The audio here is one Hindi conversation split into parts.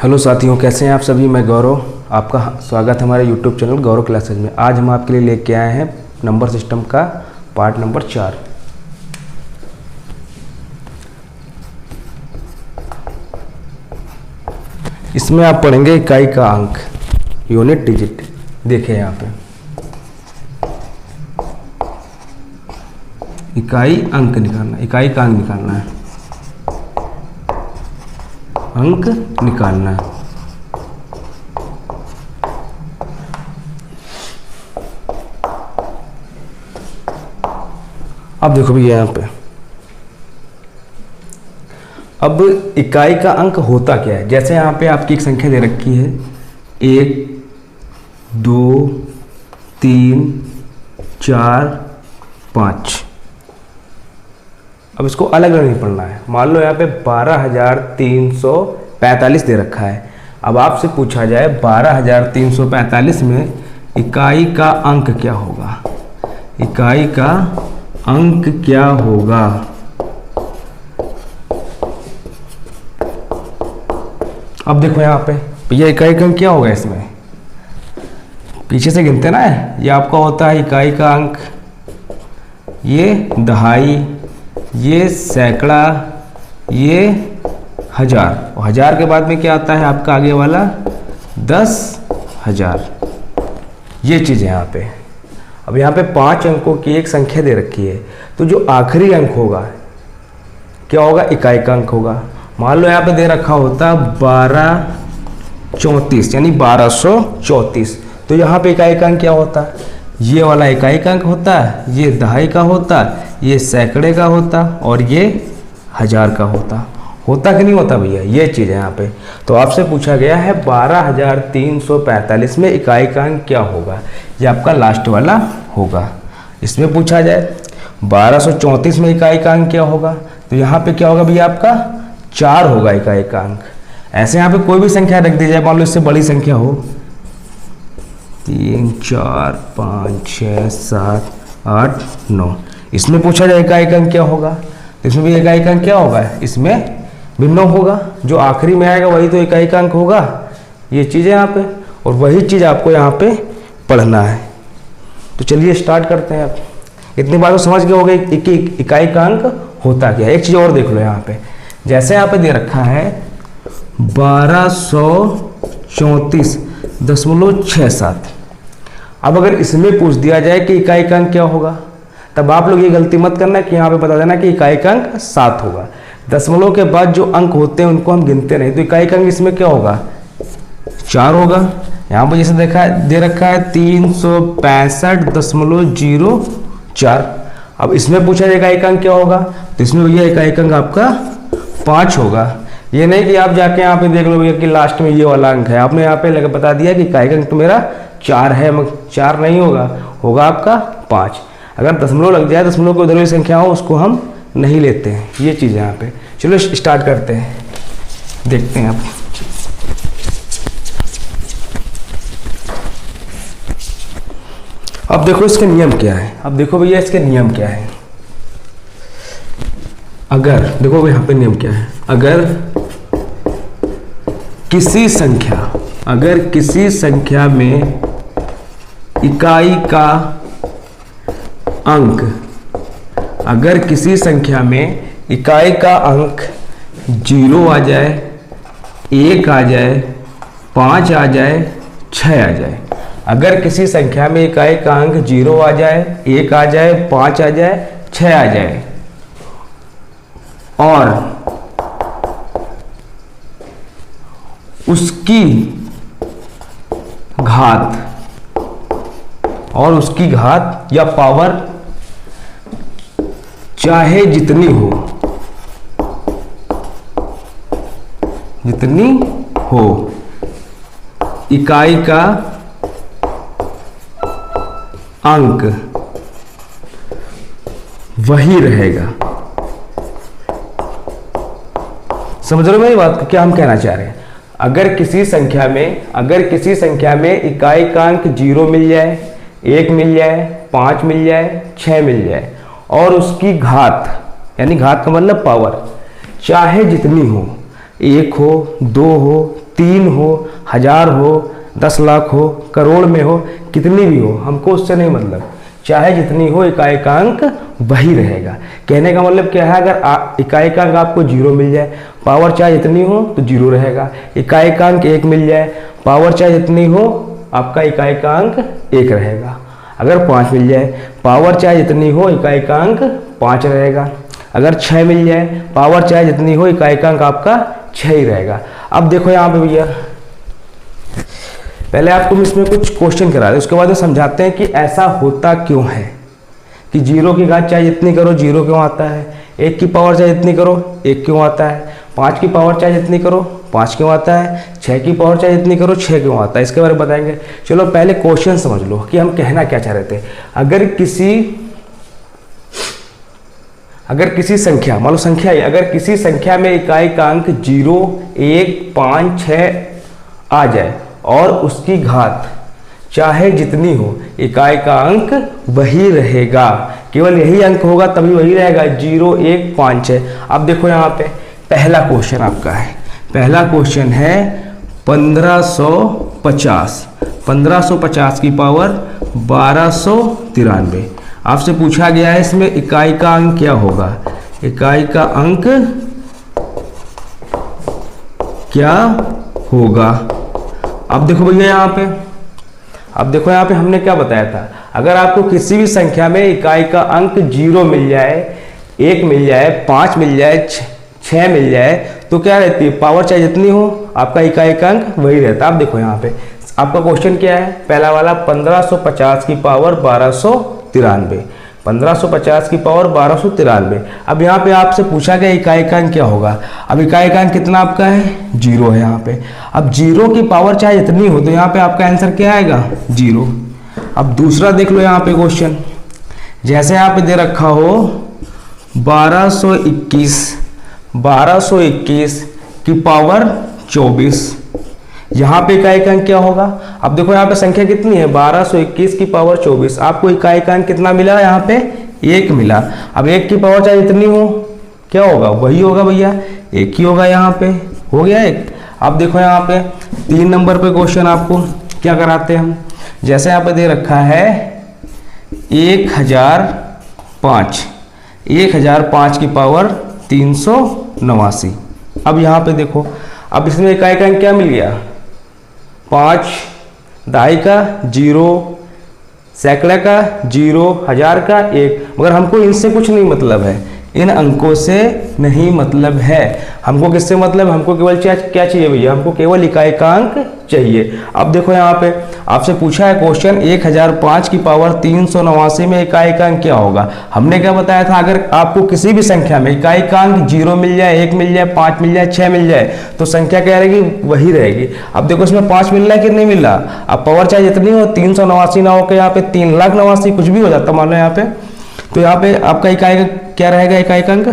हेलो साथियों, कैसे हैं आप सभी। मैं गौरव, आपका स्वागत है हमारे यूट्यूब चैनल गौरव क्लासेज में। आज हम आपके लिए लेके आए हैं नंबर सिस्टम का पार्ट नंबर 4। इसमें आप पढ़ेंगे इकाई का अंक, यूनिट डिजिट। देखिए यहाँ पे इकाई अंक निकालना, इकाई का अंक निकालना है, अंक निकालना है। अब देखो भैया यहाँ पे, अब इकाई का अंक होता क्या है। जैसे यहाँ पे आपकी एक संख्या दे रखी है 1 2 3 4 5। अब इसको अलग अलग नहीं पढ़ना है। मान लो यहाँ पे 12,345 दे रखा है। अब आपसे पूछा जाए 12,345 में इकाई का अंक क्या होगा, इकाई का अंक क्या होगा। अब देखो यहाँ पे भैया इकाई का अंक क्या होगा। इसमें पीछे से गिनते ना है, ये आपका होता है इकाई का अंक, ये दहाई, ये सैकड़ा, ये हजार, और हजार के बाद में क्या आता है आपका आगे वाला 10,000। ये चीज़ है यहाँ पे। अब यहाँ पे 5 अंकों की एक संख्या दे रखी है, तो जो आखिरी अंक होगा क्या होगा, इकाई का अंक होगा। मान लो यहाँ पे दे रखा होता 1234 यानी 1234, तो यहाँ पे इकाई का अंक क्या होता, ये वाला इकाई का अंक होता है, ये दहाई का होता, ये सैकड़े का होता, और ये हजार का होता कि नहीं होता भैया। ये चीज़ है यहाँ पे। तो आपसे पूछा गया है 12,345 में इकाई का अंक क्या होगा, ये आपका लास्ट वाला होगा। इसमें पूछा जाए 1234 में इकाई का अंक क्या होगा, तो यहाँ पे क्या होगा भैया, आपका 4 होगा इकाई का अंक। ऐसे यहाँ पे कोई भी संख्या रख दी जाए, मान लो इससे बड़ी संख्या हो 3 4 5 6 7 8 9, इसमें पूछा जाए इकाई का अंक क्या होगा, तो इसमें भी इकाई का अंक क्या होगा, इसमें भिन्न होगा। जो आखिरी में आएगा वही तो इकाई का अंक होगा। ये चीज़ है यहाँ पे, और वही चीज़ आपको यहाँ पे पढ़ना है। तो चलिए स्टार्ट करते हैं। आप इतनी बात तो समझ गए होंगे कि इकाई का अंक होता क्या है। एक चीज़ और देख लो यहाँ पे, जैसे यहाँ पे दे रखा है 1234.67। अब अगर इसमें पूछ दिया जाए कि इकाई का अंक क्या होगा, तब आप लोग ये गलती मत करना कि यहाँ पे बता देना कि इकाई का अंक 7 होगा। दशमलव के बाद जो अंक होते हैं उनको हम गिनते नहीं, तो इकाई का अंक इसमें क्या होगा, 4 होगा। यहाँ पर जैसे देखा दे रखा है 365.04। अब इसमें पूछा जाए इकाई का अंक क्या होगा, तो इसमें भैया इकाई का अंक आपका 5 होगा। ये नहीं कि आप जाके यहाँ पे देख लो भैया कि लास्ट में ये वाला अंक है, आपने यहाँ पे लगा बता दिया कि इकाई का अंक तो मेरा 4 है, मगर 4 नहीं होगा, होगा आपका 5। अगर दशमलव लग जाए, दशमलव की उधर भी संख्या हो, उसको हम नहीं लेते हैं। ये चीज़ है यहाँ पे। चलो स्टार्ट करते हैं, देखते हैं आप। अब देखो इसके नियम क्या है। अब देखो भैया इसके नियम क्या है। अगर देखो यहाँ पे नियम क्या है, अगर किसी संख्या में इकाई का अंक, अगर किसी संख्या में इकाई का अंक 0 आ जाए, 1 आ जाए, 5 आ जाए, 6 आ जाए। अगर किसी संख्या में इकाई का अंक 0 आ जाए, 1 आ जाए, 5 आ जाए, 6 आ जाए, और उसकी घात या पावर चाहे जितनी हो, इकाई का अंक वही रहेगा। समझ रहे हो मेरी बात को, क्या हम कहना चाह रहे हैं। अगर किसी संख्या में इकाई का अंक 0 मिल जाए, 1 मिल जाए, 5 मिल जाए, 6 मिल जाए, और उसकी घात, यानी घात का मतलब पावर, चाहे जितनी हो, 1 हो, 2 हो, 3 हो, 1000 हो, 10 लाख हो, करोड़ में हो, कितनी भी हो, हमको उससे नहीं मतलब। चाहे जितनी हो इकाइकांक वही रहेगा। कहने का मतलब क्या है, अगर इकाइकांक आपको 0 मिल जाए, पावर चाहे जितनी हो तो 0 रहेगा। इकाइकांक 1 मिल जाए, पावर चाहे जितनी हो, आपका इकाइकांक 1 रहेगा। अगर 5 मिल जाए, पावर चाहे जितनी हो, इकाइकांक 5 रहेगा। अगर 6 मिल जाए, पावर चाहे जितनी हो, इकाइकांक आपका 6 ही रहेगा। अब देखो यहाँ पे भैया, पहले आपको इसमें कुछ क्वेश्चन करा दे, उसके बाद समझाते हैं कि ऐसा होता क्यों है कि 0 की घात चाहे जितनी करो 0 क्यों आता है, 1 की पावर चाहे जितनी करो 1 क्यों आता है, 5 की पावर चाहे जितनी करो 5 क्यों आता है, 6 की पावर चाहे जितनी करो 6 क्यों आता है, इसके बारे में बताएंगे। चलो पहले क्वेश्चन समझ लो कि हम कहना क्या चाह रहे थे। अगर किसी संख्या, मान लो संख्या है, अगर किसी संख्या में इकाइकांक 0, 1, 5, 6 आ जाए और उसकी घात चाहे जितनी हो, इकाइकांक वही रहेगा, केवल यही अंक होगा तभी वही रहेगा, 0, 1, 5, 6। अब देखो यहाँ पे पहला क्वेश्चन आपका है, पहला क्वेश्चन है 1550, 1550 की पावर 1293। आपसे पूछा गया है इसमें इकाई का अंक क्या होगा, इकाई का अंक क्या होगा। अब देखो भैया यहाँ पे, अब देखो यहाँ पे हमने क्या बताया था, अगर आपको किसी भी संख्या में इकाई का अंक 0 मिल जाए, 1 मिल जाए, 5 मिल जाए, 6 मिल जाए, तो क्या रहती है, पावर चाहे जितनी हो आपका इकाई का अंक वही रहता है। अब देखो यहाँ पे आपका क्वेश्चन क्या है, पहला वाला 1550 की पावर 1293, 1550 की पावर 1293। अब यहाँ पे आपसे पूछा गया इकाई का अंक क्या होगा। अब इकाई का अंक कितना आपका है, 0 है यहाँ पे। अब 0 की पावर चाहे जितनी हो तो यहाँ पे आपका आंसर क्या आएगा, 0। अब दूसरा देख लो यहाँ पे क्वेश्चन, जैसे यहाँ पे दे रखा हो 1221 की पावर 24, यहाँ पे इकाई का अंक क्या होगा। अब देखो यहाँ पे संख्या कितनी है, 1221 की पावर 24, आपको इकाई का अंक कितना मिला, यहाँ पे 1 मिला। अब 1 की पावर चाहे जितनी हो क्या होगा, वही होगा भैया, 1 ही होगा, यहाँ पे हो गया 1। अब देखो यहाँ पे 3 नंबर पे क्वेश्चन आपको क्या कराते हैं हम, जैसे यहाँ पे दे रखा है 1005 की पावर 389। अब यहाँ पे देखो, अब इसमें इकाई का अंक क्या मिल गया, 5, दहाई का 0, सैकड़े का 0, 1000 का 1। मगर हमको इनसे कुछ नहीं मतलब है, इन अंकों से नहीं मतलब है, हमको किससे मतलब, हमको केवल क्या चाहिए भैया, हमको केवल इकाई का अंक चाहिए। अब देखो यहाँ पे आपसे पूछा है क्वेश्चन 1005 की पावर 389 में इकाई का अंक क्या होगा। हमने क्या बताया था, अगर आपको किसी भी संख्या में इकाई का अंक 0 मिल जाए, 1 मिल जाए, 5 मिल जाए, 6 मिल जाए, तो संख्या क्या रहेगी, वही रहेगी। अब देखो इसमें 5 मिल रहा है कि नहीं मिल रहा, अब पावर चाहे जितनी हो 389 ना हो के यहाँ पे 3,89,000 कुछ भी हो जाता मान लो यहाँ पे, तो यहाँ पे आपका इकाई क्या रहेगा, इकाई का अंक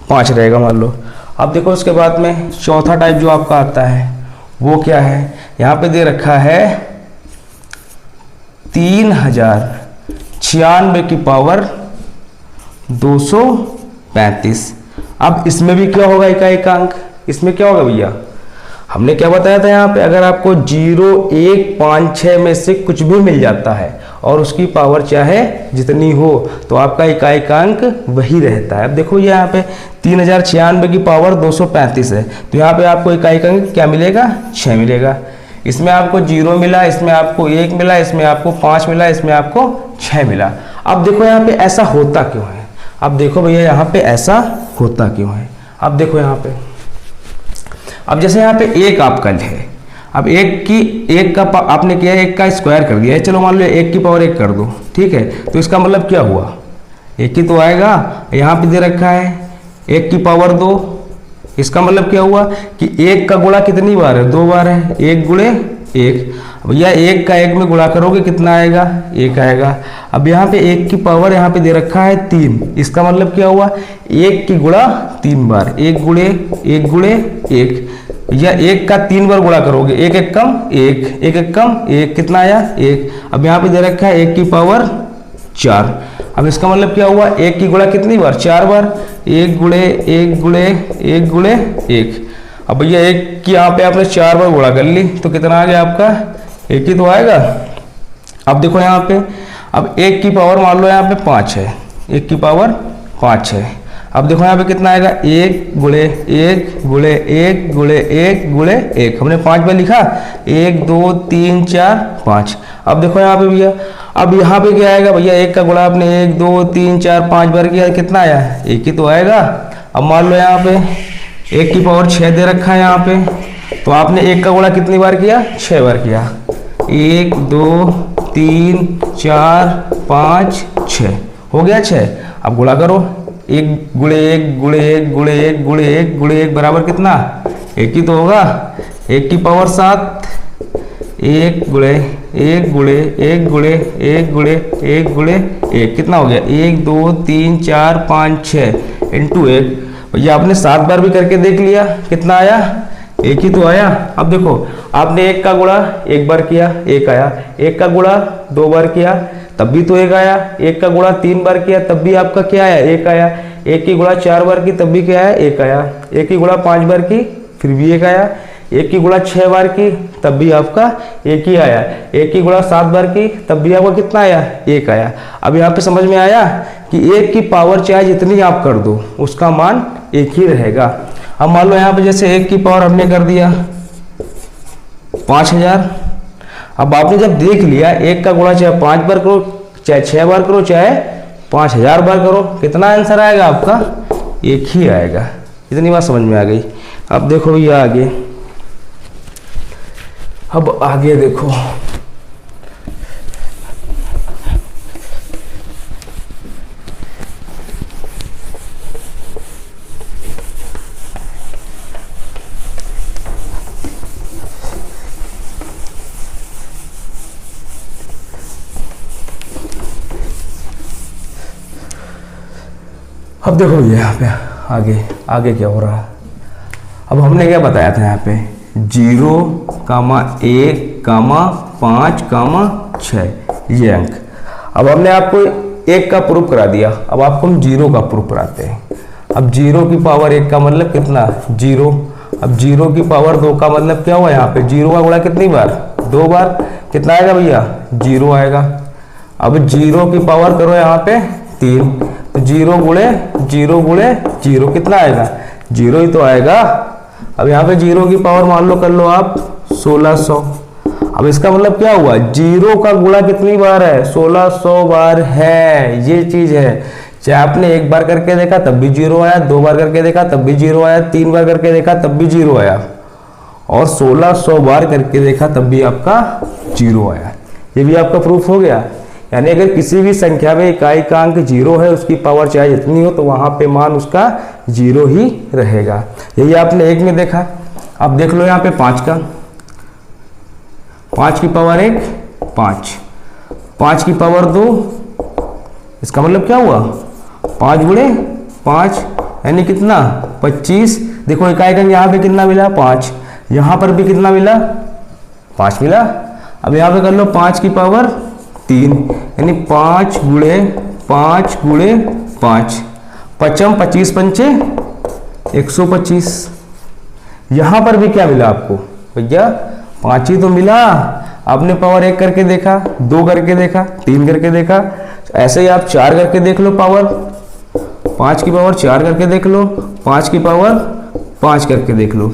5 रहेगा मान लो। अब देखो उसके बाद में चौथा टाइप जो आपका आता है वो क्या है, यहाँ पे दे रखा है 3096 की पावर 235। अब इसमें भी क्या होगा इकाई का अंक, इसमें क्या होगा भैया, हमने क्या बताया था यहाँ पे, अगर आपको 0, 1, 5, 6 में से कुछ भी मिल जाता है और उसकी पावर चाहे जितनी हो तो आपका इकाई का अंक वही रहता है। अब देखो यहाँ पे 3096 की पावर 235 है, तो यहाँ पे आपको इकाई का अंक क्या मिलेगा, 6 मिलेगा। इसमें आपको 0 मिला, इसमें आपको 1 मिला, इसमें आपको 5 मिला, इसमें आपको 6 मिला। अब देखो यहाँ पे ऐसा होता क्यों है, अब देखो भैया यहाँ पे ऐसा होता क्यों है। अब देखो यहाँ पे, अब जैसे यहाँ पे 1 आपका है, अब 1 का आपने किया 1 का स्क्वायर कर दिया है, चलो मान लो 1 की पावर 1 कर दो, ठीक है, तो इसका मतलब क्या हुआ, 1 ही तो आएगा। यहाँ पे दे रखा है 1 की पावर 2, इसका मतलब क्या हुआ कि 1 का गुणा कितनी बार है, 2 बार है, 1 गुणे 1। भैया 1 का 1 में गुणा करोगे कितना आएगा, 1 आएगा। अब यहाँ पे 1 की पावर यहाँ पे दे रखा है 3, इसका मतलब क्या हुआ, 1 की गुणा 3 बार, 1 गुणे 1 गुणे 1। या 1 का 3 बार गुणा करोगे, 1 1 कम 1, 1 1 कम 1, कितना आया 1। अब यहाँ पे दे रखा है 1 की पावर 4। अब इसका मतलब क्या हुआ, 1 की गुणा कितनी बार, 4 बार, 1 गुणे 1 गुणे 1 गुणे 1। अब भैया एक की यहाँ पे आपने 4 बार गुणा कर ली तो कितना आ गया आपका, 1 ही तो आएगा। अब देखो यहाँ पे, अब 1 की पावर मान लो यहाँ पे 5 है, 1 की पावर 5 है। अब देखो यहाँ पे कितना आएगा, 1 गुणे 1 गुणे 1 गुणे 1 गुणे 1, हमने 5 बार लिखा, 1 2 3 4 5। अब देखो यहाँ पे भैया, अब यहाँ पे क्या आएगा भैया, 1 का गुणा आपने 1 2 3 4 5 बार किया, कितना आया, 1 ही तो आएगा। अब मान लो यहाँ पे 1 की पावर 6 दे रखा है यहाँ पे, तो आपने 1 का गुणा कितनी बार किया, 6 बार किया, 1 2 3 4 5 6 हो गया 6। अब गुणा करो, 1 गुणे 1 गुणे 1 गुणे 1 गुणे 1 गुणे 1 बराबर कितना, 1 ही तो होगा। 1 की पावर 7, 1 गुणे 1 गुणे 1 गुणे 1 गुणे 1 गुणे 1 कितना हो गया, 1 2 3 4 5 6 इंटू 1। भैया आपने 7 बार भी करके देख लिया, कितना आया, 1 ही तो आया। अब देखो आपने 1 का गुणा 1 बार किया, 1 आया, 1 का गुणा 2 बार किया तब भी तो 1 आया, 1 का गुणा 3 बार किया तब भी आपका क्या आया, 1 आया, 1 की गुणा 4 बार की तब भी क्या आया, 1 आया, 1 की गुणा 5 बार की फिर भी 1 आया, 1 की गुणा 6 बार की तब भी आपका 1 ही आया, 1 की गुणा 7 बार की तब भी आपका कितना आया, 1 आया। अब यहाँ पे समझ में आया कि 1 की पावर चाहे जितनी आप कर दो उसका मान 1 ही रहेगा। अब मान लो यहाँ पे जैसे 1 की पावर हमने कर दिया 5000। अब आपने जब देख लिया 1 का गुणा चाहे 5 बार करो चाहे 6 बार करो चाहे 5000 बार करो, कितना आंसर आएगा आपका, 1 ही आएगा। इतनी बात समझ में आ गई। अब देखो भैया आगे, अब आगे देखो, अब देखो भैया यहाँ पे आगे आगे क्या हो रहा है। अब हमने क्या बताया था यहाँ पे 0, 1, 5, 6 ये अंक। अब हमने आपको 1 का प्रूफ करा दिया, अब आपको हम 0 का प्रूफ कराते हैं। अब 0 की पावर 1 का मतलब कितना, 0। अब 0 की पावर 2 का मतलब क्या हुआ, यहाँ पे 0 का गुणा कितनी बार, 2 बार, कितना आएगा भैया, 0 आएगा। अब 0 की पावर करो यहाँ पे 3, तो 0 गुणे 0 कितना आएगा, 0 ही तो आएगा। अब यहाँ पे 0 की पावर मान लो कर लो आप 1600। अब इसका मतलब क्या हुआ, 0 का गुणा कितनी बार है, 1600 बार है। ये चीज है, चाहे आपने 1 बार करके देखा तब भी 0 आया, 2 बार करके देखा तब भी 0 आया, 3 बार करके देखा तब भी 0 आया, और 1600 बार करके देखा तब भी आपका 0 आया। ये भी आपका प्रूफ हो गया। यानी अगर किसी भी संख्या में इकाई का अंक 0 है, उसकी पावर चाहे जितनी हो तो वहां पे मान उसका 0 ही रहेगा। यही आपने 1 में देखा। अब देख लो यहाँ पे 5 का, 5 की पावर 1 5, 5 की पावर 2, इसका मतलब क्या हुआ, 5 गुणे 5 यानी कितना, 25। देखो इकाई का यहाँ पे कितना मिला, 5, यहाँ पर भी कितना मिला, 5 मिला। अब यहाँ पे कर लो 5 की पावर 3 यानी 5 गुणे 5 गुणे 5, 25 पंचे 125। यहां पर भी क्या मिला आपको भैया, 5 ही तो मिला। आपने पावर 1 करके देखा, 2 करके देखा, 3 करके देखा, ऐसे ही आप 4 करके देख लो, पावर 5 की पावर 4 करके देख लो, 5 की पावर 5 करके देख लो,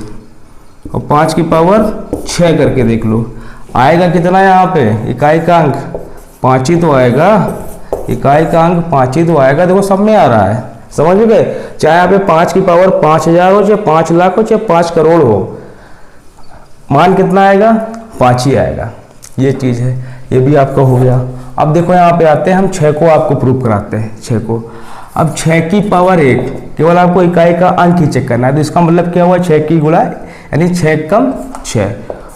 और 5 की पावर 6 करके देख लो। आएगा कितना यहाँ पे, इकाई का अंक 5 ही तो आएगा, इकाई का अंक 5 ही तो आएगा। देखो सब में आ रहा है, समझ गए। चाहे यहाँ पे 5 की पावर 5000 हो, चाहे 5 लाख हो, चाहे 5 करोड़ हो, मान कितना आएगा, 5 ही आएगा। ये चीज है, ये भी आपका हो गया। अब देखो यहाँ पे आते हैं हम 6 को आपको प्रूफ कराते हैं, 6 को। अब 6 की पावर 1, केवल आपको इकाई का अंक ही चेक करना है, तो इसका मतलब क्या हुआ, 6 की गुणा यानी 6 कम 6,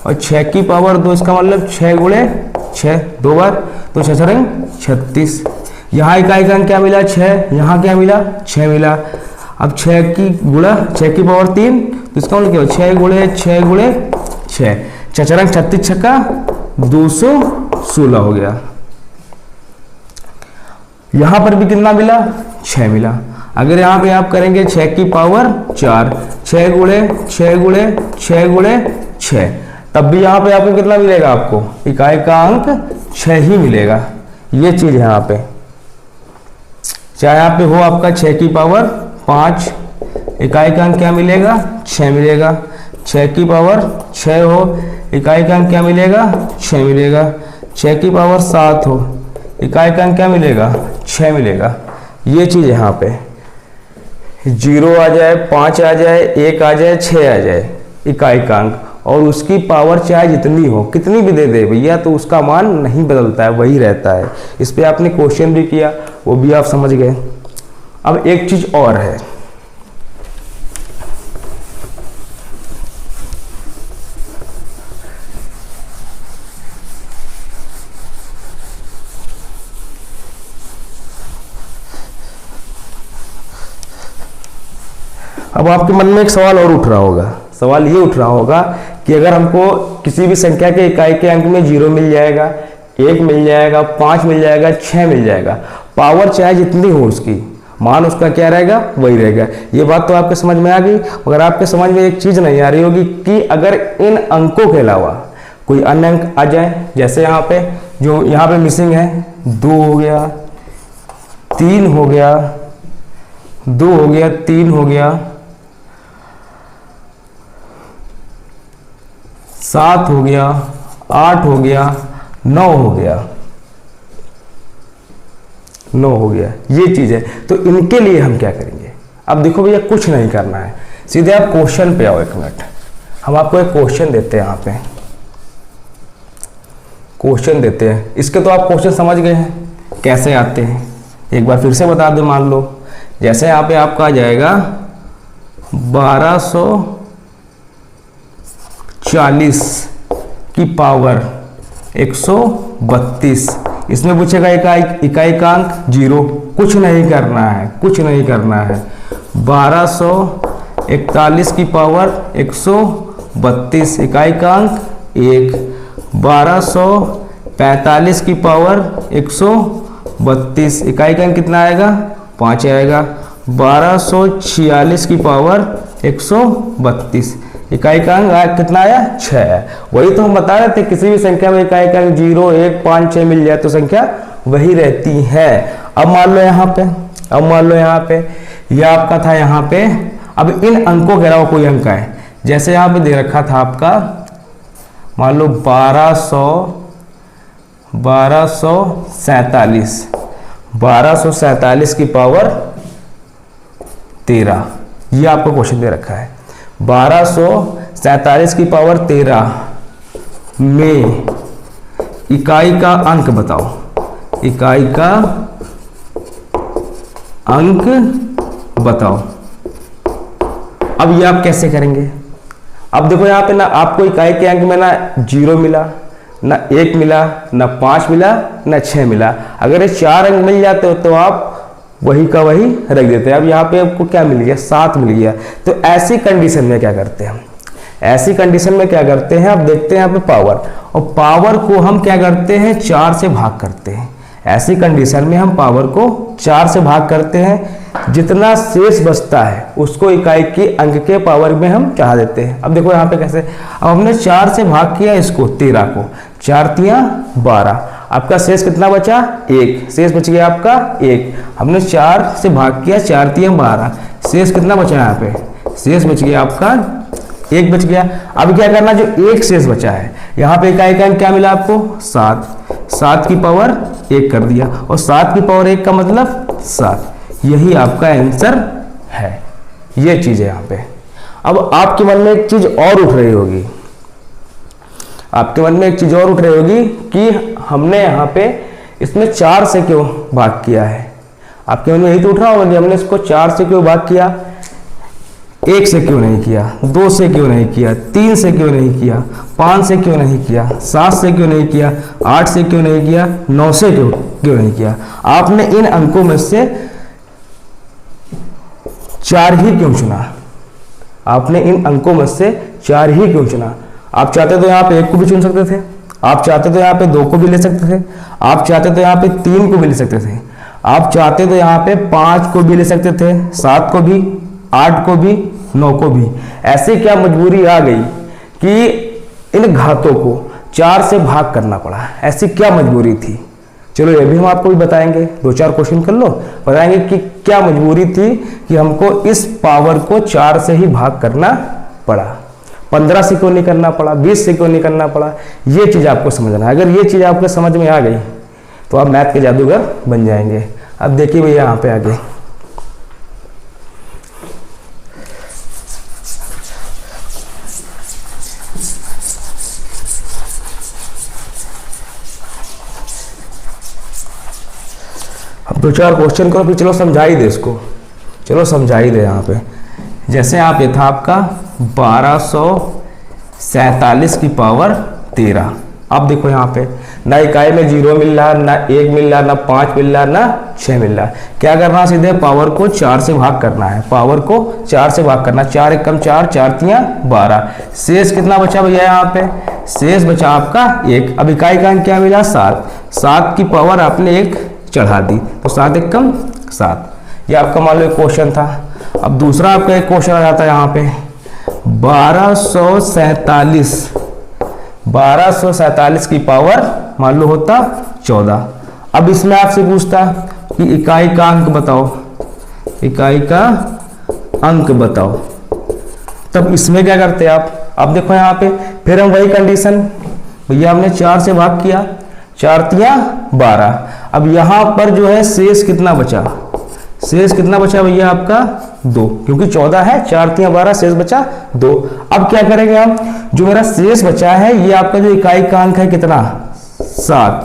और 6 की पावर 2, इसका मतलब 6 गुणे 6 2 बार, तो 6 रंग 36। यहाँ इकाई का अंक क्या मिला, 6, यहाँ क्या मिला, 6 मिला। अब 6 की गुणा 6 की पावर 3, तो इसका मतलब क्या हुआ, 6 गुणे 6 गुणे 6, 6 रंग 36 छक्का 216 हो गया। यहां पर भी कितना मिला, 6 मिला। अगर यहाँ पे आप करेंगे 6 की पावर 4, 6 गुणे 6 गुणे 6 गुणे 6, तब भी यहाँ पे आपको कितना मिलेगा, आपको इकाई का अंक 6 ही मिलेगा। ये चीज है यहाँ पे, चाहे यहाँ पे हो आपका 6 की पावर 5, इकाई का अंक क्या मिलेगा, 6 मिलेगा। 6 की पावर 6 हो, इकाई का अंक क्या मिलेगा, 6 मिलेगा। 6 की पावर 7 हो, इकाई का अंक क्या मिलेगा, 6 मिलेगा। ये चीज़ यहाँ पे 0 आ जाए, 5 आ जाए, 1 आ जाए, 6 आ जाए इकाई का अंक, और उसकी पावर चाहे जितनी हो, कितनी भी दे दे भैया, तो उसका मान नहीं बदलता है, वही रहता है। इस पे आपने क्वेश्चन भी किया, वो भी आप समझ गए। अब एक चीज और है, अब आपके मन में एक सवाल और उठ रहा होगा। सवाल ये उठ रहा होगा कि अगर हमको किसी भी संख्या के इकाई के अंक में 0 मिल जाएगा, 1 मिल जाएगा, 5 मिल जाएगा, 6 मिल जाएगा, पावर चाहे जितनी हो उसकी, मान उसका क्या रहेगा, वही रहेगा। ये बात तो आपके समझ में आ गई। मगर आपके समझ में एक चीज नहीं आ रही होगी कि अगर इन अंकों के अलावा कोई अन्य अंक आ जाए, जैसे यहाँ पे जो यहाँ पे मिसिंग है, 2 हो गया, 3 हो गया, 2 हो गया, 3 हो गया, 7 हो गया, 8 हो गया, 9 हो गया, 9 हो गया, ये चीज है। तो इनके लिए हम क्या करेंगे? अब देखो भैया, कुछ नहीं करना है, सीधे आप क्वेश्चन पे आओ। एक मिनट, हम आपको एक क्वेश्चन देते हैं, यहाँ पे क्वेश्चन देते हैं। इसके तो आप क्वेश्चन समझ गए हैं कैसे आते हैं, एक बार फिर से बता दो। मान लो जैसे यहाँ पे आपका आ जाएगा 1240 की पावर 132, इसमें पूछेगा इकाई का अंक 0, कुछ नहीं करना है, कुछ नहीं करना है। 1241 की पावर 132, इकाई का अंक 1। 1245 की पावर 132, इकाई का अंक कितना आएगा, 5 आएगा। 1246 की पावर 132, इकाई का अंक कितना आया, 6 है। वही तो हम बता रहे थे, किसी भी संख्या में इकाई का अंक 0, 1, 5, 6 मिल जाए तो संख्या वही रहती है। अब मान लो यहाँ पे, अब मान लो यहाँ पे यह आपका था यहाँ पे। अब इन अंकों के अलावा कोई अंक है, जैसे यहाँ पे दे रखा था आपका, मान लो 1247 की पावर 13, ये आपको क्वेश्चन दे रखा है। 1247 की पावर 13 में इकाई का अंक बताओ, इकाई का अंक बताओ। अब ये आप कैसे करेंगे? अब देखो यहाँ पे ना आपको इकाई के अंक में ना 0 मिला, ना 1 मिला, ना 5 मिला, ना 6 मिला। अगर ये 4 अंक मिल जाते हो तो आप वही का वही रख देते हैं। अब यहाँ पे आपको क्या मिल गया, 7 मिल गया। तो ऐसी कंडीशन में क्या करते हैं, ऐसी कंडीशन में क्या करते हैं, अब देखते हैं यहाँ पे पावर, और पावर को हम क्या करते हैं, 4 से भाग करते हैं। ऐसी कंडीशन में हम पावर को 4 से भाग करते हैं, जितना शेष बचता है उसको इकाई की अंक के पावर में हम चढ़ा देते हैं। अब देखो यहाँ पे कैसे, अब हमने 4 से भाग किया इसको, 13 को, 4 तियां 12, आपका शेष कितना बचा, 1, शेष बच गया आपका 1। हमने 4 से भाग किया, 4 तियां 12, शेष कितना बचा यहाँ पे, शेष बच गया आपका 1 बच गया। अब क्या करना, जो 1 शेष बचा है, यहाँ पे इकाई का अंक क्या मिला आपको, 7, 7 की पावर 1 कर दिया, और 7 की पावर 1 का मतलब 7। यही आपका आंसर है, ये चीज है यहाँ पे। अब आपके मन में एक चीज और उठ रही होगी, आपके मन में एक चीज और उठ रही होगी कि हमने यहाँ पे इसमें 4 से क्यों भाग किया है। आपके मन में यही तो उठ रहा होगा कि हमने इसको 4 से क्यों भाग किया, 1 से क्यों नहीं किया, 2 से क्यों नहीं किया, 3 से क्यों नहीं किया, 5 से क्यों नहीं किया, 7 से क्यों नहीं किया, 8 से क्यों नहीं किया, 9 से क्यों नहीं किया। आपने इन अंकों में से 4 ही क्यों चुना, आपने इन अंकों में से 4 ही क्यों चुना। आप चाहते तो यहाँ पे 1 को भी चुन सकते थे, आप चाहते तो यहाँ पे 2 को भी ले सकते थे, आप चाहते तो यहाँ पे 3 को भी ले सकते थे, आप चाहते तो यहाँ पे 5 को भी ले सकते थे, 7 को भी, 8 को भी, 9 को भी। ऐसे क्या मजबूरी आ गई कि इन घातों को 4 से भाग करना पड़ा, ऐसी क्या मजबूरी थी? चलो ये भी हम आपको भी बताएंगे, 2-4 क्वेश्चन कर लो, बताएंगे कि क्या मजबूरी थी कि हमको इस पावर को 4 से ही भाग करना पड़ा, 15 से क्यों नहीं करना पड़ा, 20 से क्यों नहीं करना पड़ा। ये चीज़ आपको समझना है। अगर ये चीज़ आपको समझ में आ गई तो आप मैथ के जादूगर बन जाएंगे। अब देखिए भैया यहाँ पे आगे, अब 2-4 क्वेश्चन करो, फिर चलो समझा ही दे इसको, चलो समझा ही दे। यहाँ पे जैसे आप ये था आपका 1247 की पावर 13। अब देखो यहाँ पे ना इकाई में 0 मिल रहा, ना 1 मिल रहा, ना 5 मिल रहा, ना 6 मिल रहा। क्या करना, सीधे पावर को 4 से भाग करना है, पावर को 4 से भाग करना। 4 एकम 4, 4 तियां 12। शेष कितना बचा भैया यहाँ पे, शेष बचा आपका 1। अब इकाई का अंक क्या मिला, 7। 7 की पावर आपने 1 चढ़ा दी, तो 7 एकम 7। ये आपका मान लो क्वेश्चन था। अब दूसरा आपका एक क्वेश्चन आ जाता है यहाँ पे 1247 की पावर मान लो होता 14। अब इसमें आपसे पूछता कि इकाई का अंक बताओ, इकाई का अंक बताओ, तब इसमें क्या करते आप। अब देखो यहाँ पे फिर हम वही कंडीशन, भैया हमने 4 से भाग किया, 4 तियां 12। अब यहाँ पर जो है शेष कितना बचा, शेष कितना बचा भैया आपका 2, क्योंकि 14 है, 4 तियां 12, शेष बचा 2। अब क्या करेंगे हम, जो मेरा शेष बचा है ये आपका जो इकाई का अंक है कितना 7,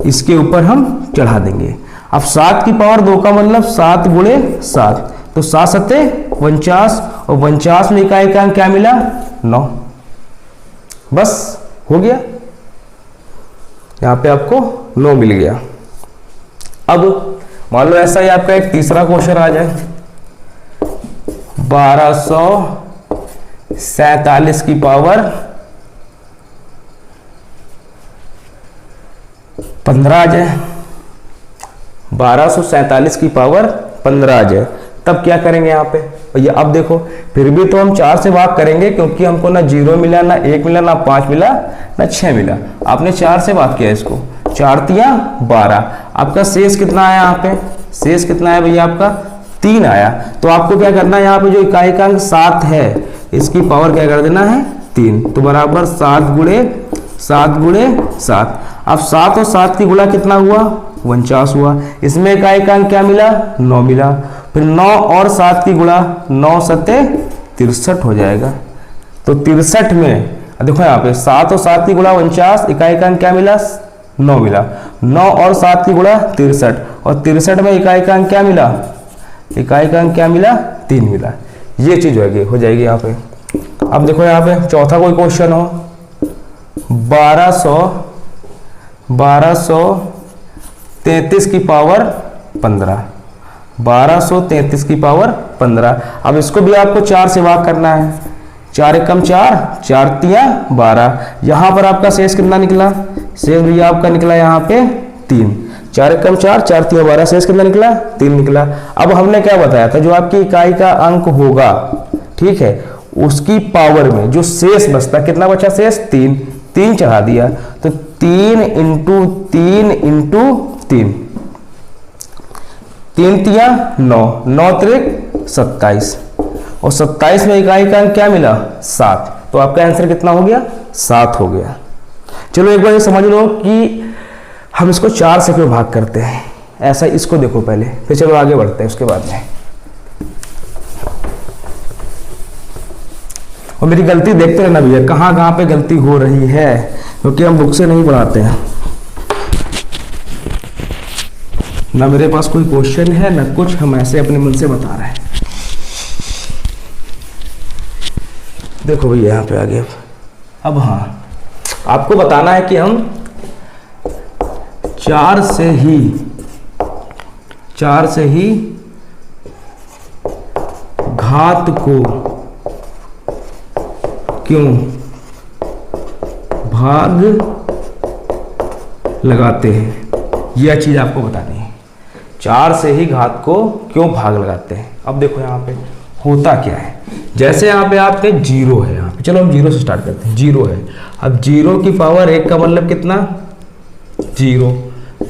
इसके ऊपर हम चढ़ा देंगे। अब 7 की पावर 2 का मतलब 7 गुणे 7, तो 7 सत्ते 49, और 49 में इकाई का अंक क्या मिला 9। बस हो गया, यहाँ पे आपको 9 मिल गया। अब मान लो ऐसा ही आपका एक तीसरा क्वेश्चन आ जाए 1247 की पावर 15 आ जाए, 1247 की पावर 15 आ जाए, तब क्या करेंगे यहाँ पे भैया। अब देखो फिर भी तो हम 4 से भाग करेंगे, क्योंकि हमको ना 0 मिला, ना 1 मिला, ना 5 मिला, ना 6 मिला। आपने 4 से भाग किया इसको, 4 तियां 12। आपका शेष कितना आया यहाँ पे, शेष कितना है भैया आपका 3 आया। तो आपको क्या करना है, यहाँ पे जो इकाई का अंक 7 है इसकी पावर क्या कर देना है 3, तो बराबर 7 गुणे 7। अब 7 और 7 की गुणा कितना हुआ 49 हुआ। इसमें इकाई का अंक क्या मिला 9 मिला। फिर 9 और 7 की गुणा 9 सत्ते 63 हो जाएगा। तो 63 में देखो यहाँ पे 7 और 7 की गुणा 49, इकाई का अंक क्या मिला 9 मिला। 9 और 7 की गुणा 63, और 63 में इकाई का अंक क्या मिला, इकाई का अंक क्या मिला 3 मिला। ये चीज हो जाएगी यहाँ पे। अब देखो यहाँ पे चौथा कोई क्वेश्चन हो 1233 की पावर 15, 1233 की पावर 15। अब इसको भी आपको 4 से भाग करना है, 4 एकम 4, 4 तियां 12। यहाँ पर आपका शेष कितना निकला, शेष भैया आपका निकला यहाँ पे 3। 4 एकम 4, 4 तियां 12, शेष कितना निकला 3 निकला। अब हमने क्या बताया था, जो आपकी इकाई का अंक होगा, ठीक है, उसकी पावर में जो शेष बचता, कितना बचा शेष 3 चढ़ा दिया। तो 3 इंटू 3 इंटू 3, 3 तियां 9, 9 त्रिक 27, और 27 में इकाई का अंक क्या मिला 7। तो आपका आंसर कितना हो गया 7 हो गया। चलो एक बार ये समझ लो कि हम इसको 4 से क्यों भाग करते हैं, ऐसा इसको देखो पहले, फिर चलो आगे बढ़ते हैं उसके बाद में। और मेरी गलती देखते रहना भैया, कहाँ कहाँ पे गलती हो रही है, क्योंकि हम बुक से नहीं पढ़ाते हैं ना, मेरे पास कोई क्वेश्चन है ना कुछ, हम ऐसे अपने मन से बता रहे हैं। देखो भैया यहाँ पे आगे, अब हाँ आपको बताना है कि हम 4 से ही घात को क्यों भाग लगाते हैं, यह चीज आपको बतानी है। 4 से ही घात को क्यों भाग लगाते हैं। अब देखो यहाँ पे होता क्या है, जैसे यहाँ पे आपके 0 है, यहाँ पे चलो हम 0 से स्टार्ट करते हैं। 0 है, अब 0 की पावर 1 का मतलब कितना 0,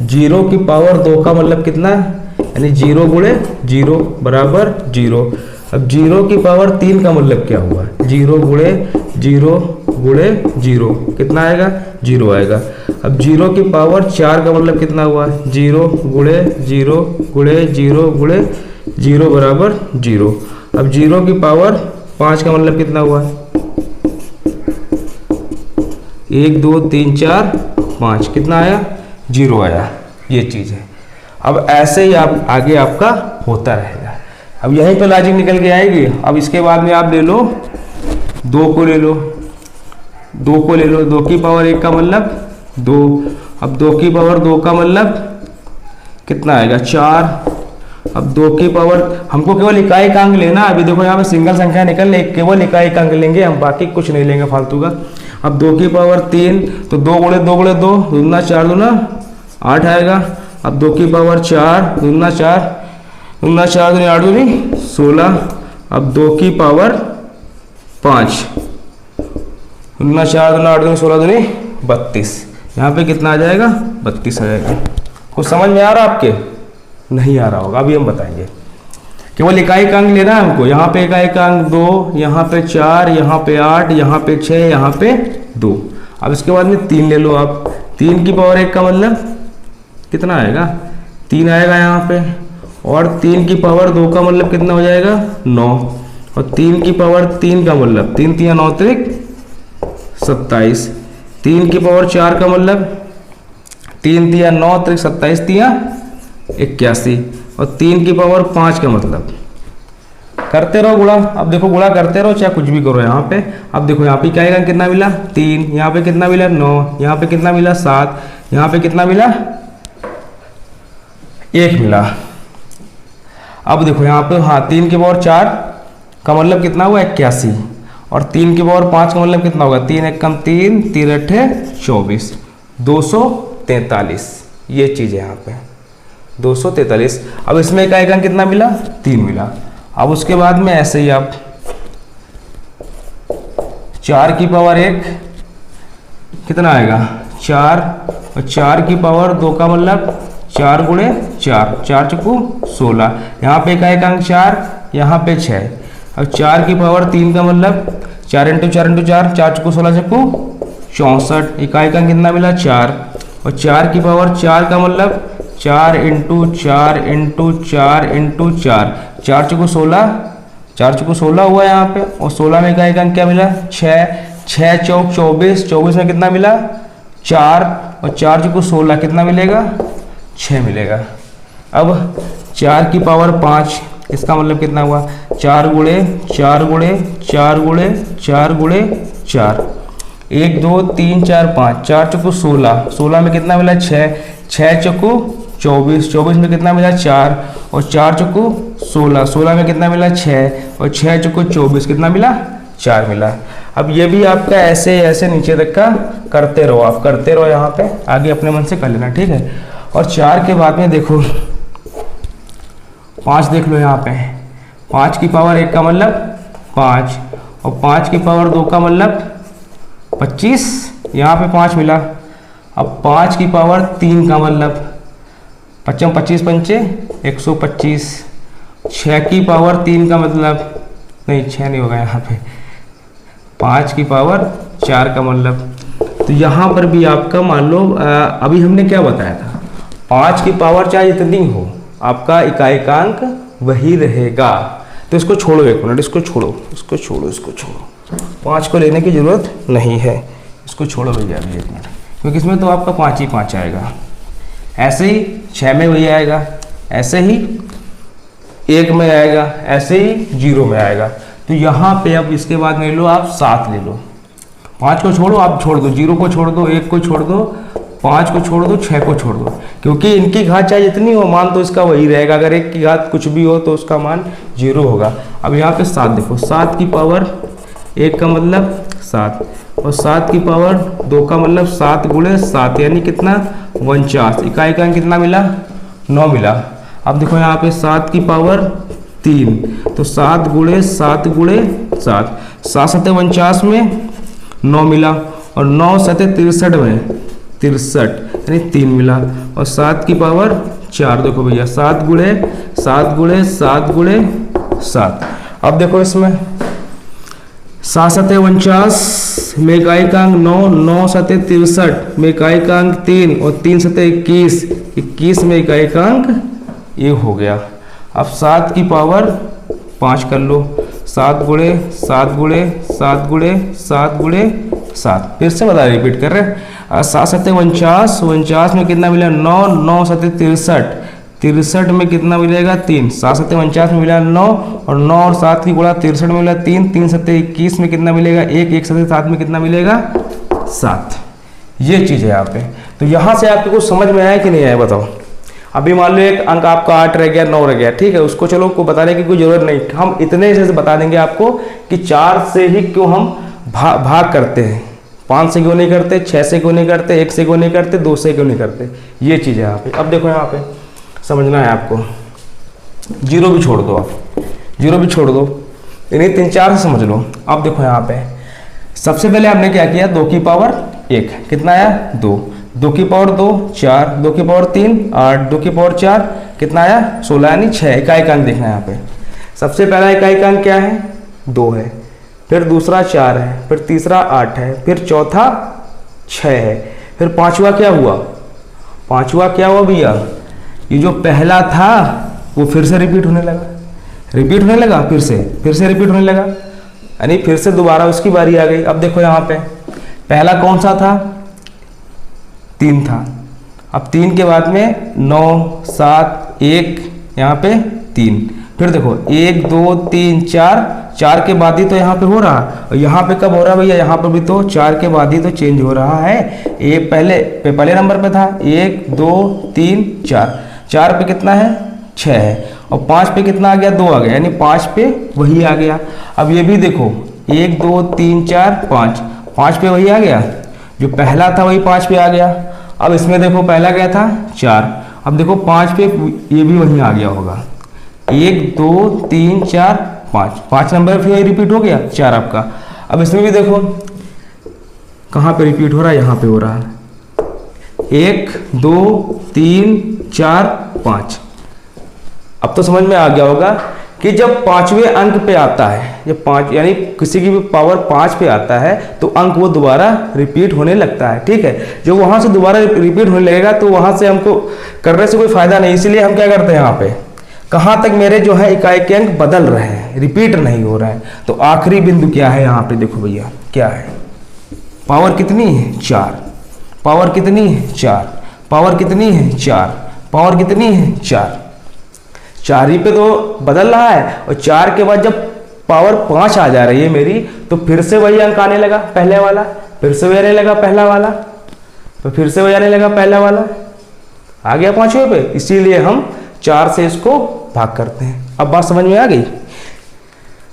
0 की पावर 2 का मतलब कितना, यानी 0 गुणे 0 बराबर 0। अब 0 की पावर 3 का मतलब क्या हुआ, 0 गुणे 0 गुणे 0 कितना आएगा 0 आएगा। अब 0 की पावर 4 का मतलब कितना हुआ, 0 गुणे 0 गुणे 0 गुणे 0 बराबर 0। अब 0 की पावर 5 का मतलब कितना हुआ, 1 2 3 4 5 कितना आया 0 आया। ये चीज़ है। अब ऐसे ही आप आगे आपका होता रहेगा। अब यहीं पे लॉजिक निकल के आएगी। अब इसके बाद में आप ले लो 2 को ले लो, 2 को ले लो, 2 की पावर 1 का मतलब 2। अब 2 की पावर 2 का मतलब कितना आएगा 4। अब 2 की पावर हमको केवल इकाई का अंक लेना। अभी देखो यहाँ पे सिंगल संख्या निकल ले, केवल इकाई का अंक लेंगे हम, बाकी कुछ नहीं लेंगे फालतू का। अब 2 की पावर 3 तो 2 गुणे 2 गुणे 2 दूना 4 दूना 8 आएगा। अब 2 की पावर 4 दूना 4 दूना 4 दूनी 8 दूनी 16। अब 2 की पावर 5 दूना 4 दूना 8 दूनी 16 दूनी 32। यहाँ पे कितना आ जाएगा 32 आ जाएगा। कुछ समझ में आ रहा आपके, नहीं आ रहा होगा, अभी हम बताएंगे। केवल इकाई का अंक लेना है हमको। यहाँ पे इकाई का अंक 2, यहाँ पे 4, यहाँ पे 8, यहाँ पे 6, यहाँ पे 2। अब इसके बाद में 3 ले लो आप। 3 की पावर 1 का मतलब कितना आएगा 3 आएगा यहाँ पे। और 3 की पावर 2 का मतलब कितना हो जाएगा 9। और 3 की पावर 3 का मतलब 3 3 9 त्रिक 27। 3 की पावर 4 का मतलब 3 3 9 त्रिक 27 3 81। और 3 की पावर 5 का मतलब करते रहो गुणा। अब देखो गुणा करते रहो चाहे कुछ भी करो यहाँ पे। अब देखो यहाँ पे क्या आएगा कितना मिला 3, यहाँ पे कितना मिला 9, यहाँ पे कितना मिला 7, यहाँ पे कितना मिला 1 मिला। अब देखो यहाँ पे हाँ 3 की पावर 4 का मतलब कितना हुआ 81। और 3 की पावर 5 का मतलब कितना होगा 3 1 कम 3 3 8 24 243। ये चीज़ है यहाँ पे 243। अब इसमें इकाई का कितना मिला 3 मिला। अब उसके बाद में ऐसे ही आप 4 की पावर 1 कितना आएगा 4, और 4 की पावर 2 का मतलब 4 गुणे 4 4 चुकू 16। यहाँ पे इकाई का अंक 4, यहाँ पे 6। अब 4 की पावर 3 का मतलब 4 इंटू 4 इंटू 4 4 चुकू 16 चुकू 64। इकाई का कितना मिला 4। और 4 की पावर 4 का मतलब 4 इंटू 4 इंटू 4 इंटू 4 4 चुकू 16, 4 चुकू 16 हुआ यहाँ पे। और 16 में इकाई का क्या मिला 6, 6 चौक 24, 24 में कितना मिला 4, और 4 चुकू 16 कितना मिलेगा 6 मिलेगा। अब 4 की पावर 5 इसका मतलब कितना हुआ 4 गुणे 4 गुणे 4 गुणे 4 गुणे 4 1 2 3 4 5 4 चुकू 16, 16 में कितना मिला 6, 6 चुकू 24, 24 में कितना मिला 4, और 4 चुकू 16, 16 में कितना मिला 6, और 6 चुकू 24 कितना मिला 4 मिला। अब ये भी आपका ऐसे ऐसे नीचे तक का करते रहो, आप करते रहो यहाँ पे, आगे अपने मन से कर लेना ठीक है। और 4 के बाद में देखो 5 देख लो यहाँ पे 5 की पावर 1 का मतलब 5, और 5 की पावर 2 का मतलब 25, यहाँ पे 5 मिला। अब 5 की पावर 3 का मतलब 25 25 पंचे 125। 6 की पावर 3 का मतलब नहीं 6 नहीं होगा यहाँ पे, 5 की पावर 4 का मतलब। तो यहाँ पर भी आपका मान लो अभी हमने क्या बताया था 5 की पावर चाहे जितनी हो आपका इकाई का अंक वही रहेगा। तो इसको छोड़ो 1 मिनट, इसको छोड़ो इसको छोड़ो इसको छोड़ो, 5 को लेने की जरूरत नहीं है, इसको छोड़ो भैया अभी 1 मिनट, क्योंकि इसमें तो आपका 5 ही 5 आएगा। ऐसे ही 6 में वही आएगा, ऐसे ही 1 में आएगा, ऐसे ही 0 में आएगा। तो यहाँ पे अब इसके बाद ले लो आप 7 ले लो, 5 को छोड़ो आप छोड़ दो, 0 को छोड़ दो, 1 को छोड़ दो, 5 को छोड़ दो, 6 को छोड़ दो, क्योंकि इनकी घात चाहे जितनी हो मान तो इसका वही रहेगा। अगर 1 की घात कुछ भी हो तो उसका मान 0 होगा। अब यहाँ पे 7 देखो, 7 की पावर 1 का मतलब 7, और 7 की पावर 2 का मतलब 7 गुणे 7 यानी कितना 49। इकाई का कितना मिला 9 मिला। अब देखो यहाँ पे 7 की पावर 3, तो 7 गुणे 7 गुणे 7, 7 सत्ते 49 में 9 मिला, और 9 सत्ते 63 में 63 यानी 3 मिला, और 7 की पावर 4। देखो भैया 7 गुणे 7 गुणे 7 गुणे 7। अब देखो इसमें 7 सत्ते 49 में इकाइकांक 9, 9 सत्ते 63 में इकाइकांक 3, और 3 सत्ते 21, 21 में इकाइकांक 1 हो गया। अब 7 की पावर 5 कर लो, 7 गुणे 7 गुणे 7 गुणे 7 गुणे 7। फिर से बता रिपीट कर रहे हैं। 7 सत्ते 49, 49 में कितना मिला 9, 9 सत्ते 63, 63 में कितना मिलेगा 3, 7 सत्ते 49 में मिला 9, और 9 और 7 की गुणा 63 में मिला 3, 3 सत्ते 21 में कितना मिलेगा 1, 1 सत्ते 7 में कितना मिलेगा 7। ये चीज़ है यहाँ पे। तो यहाँ से आपको कुछ समझ में आया कि नहीं आया बताओ। अभी मान लो एक अंक आपका 8 रह गया, 9 रह गया, ठीक है, उसको चलो को बताने की कोई जरूरत नहीं, हम इतने से बता देंगे आपको कि 4 से ही क्यों हम भाग करते हैं, 5 से क्यों नहीं करते, 6 से क्यों नहीं करते, 1 से क्यों नहीं करते, 2 से क्यों नहीं करते। ये चीज़ है यहाँ पे। अब देखो यहाँ पे समझना है आपको, 0 भी छोड़ दो, आप 0 भी छोड़ दो, इन्हीं 3 4 से समझ लो। अब देखो यहाँ पे सबसे पहले हमने क्या किया, 2 की पावर 1 कितना आया 2, 2 की पावर 2 4, 2 की पावर 3 8, 2 की पावर 4 कितना आया 16 यानी 6। इकाइकांक देखना है यहाँ पे। सबसे पहला इकाइकांक क्या है 2 है, फिर दूसरा 4 है, फिर तीसरा 8 है, फिर चौथा 6 है, फिर पांचवा क्या हुआ, पांचवा क्या हुआ भैया, ये जो पहला था वो फिर से रिपीट होने लगा, रिपीट होने लगा, फिर से रिपीट होने लगा, यानी फिर से दोबारा उसकी बारी आ गई। अब देखो यहाँ पे पहला कौन सा था 3 था, अब 3 के बाद में 9 7 1 यहाँ पे 3, फिर देखो 1 2 3 4, 4 के बाद ही तो यहाँ पे हो रहा, और यहाँ पे कब हो रहा है भैया, यहाँ पर भी तो 4 के बाद ही तो चेंज हो रहा है। ये पहले नंबर पे था 1 2 3 4, 4 पे कितना है 6 है, और 5 पे कितना आ गया 2 आ गया, यानी 5 पे वही आ गया। अब ये भी देखो 1 2 3 4 5, 5 पे वही आ गया, जो पहला था वही 5 पे आ गया। अब इसमें देखो पहला क्या था 4, अब देखो 5 पे ये भी वही आ गया होगा, 1 2 3 4 5, 5 नंबर फिर रिपीट हो गया 4 आपका। अब इसमें भी देखो कहाँ पे रिपीट हो रहा है, यहाँ पे हो रहा है 1 2 3 4 5। अब तो समझ में आ गया होगा कि जब 5वें अंक पे आता है, जब 5 यानी किसी की भी पावर 5 पे आता है तो अंक वो दोबारा रिपीट होने लगता है, ठीक है। जब वहां से दोबारा रिपीट होने लगेगा तो वहां से हमको करने से कोई फायदा नहीं, इसलिए हम क्या करते हैं यहाँ पे कहाँ तक मेरे जो है इकाई के अंक बदल रहे हैं, रिपीट नहीं हो रहा है। तो आखिरी बिंदु क्या है यहाँ पे देखो भैया, क्या है पावर कितनी है 4, पावर कितनी है 4, पावर कितनी है 4, पावर कितनी है 4, 4 ही पे तो बदल रहा है। और 4 के बाद जब पावर 5 आ जा रही है मेरी, तो फिर से वही अंक आने लगा पहले वाला, फिर से वही आने लगा पहला वाला, तो फिर से वही आने लगा पहला वाला, आ गया 5वें पे, इसीलिए हम 4 से इसको भाग करते हैं। अब बात समझ में आ गई,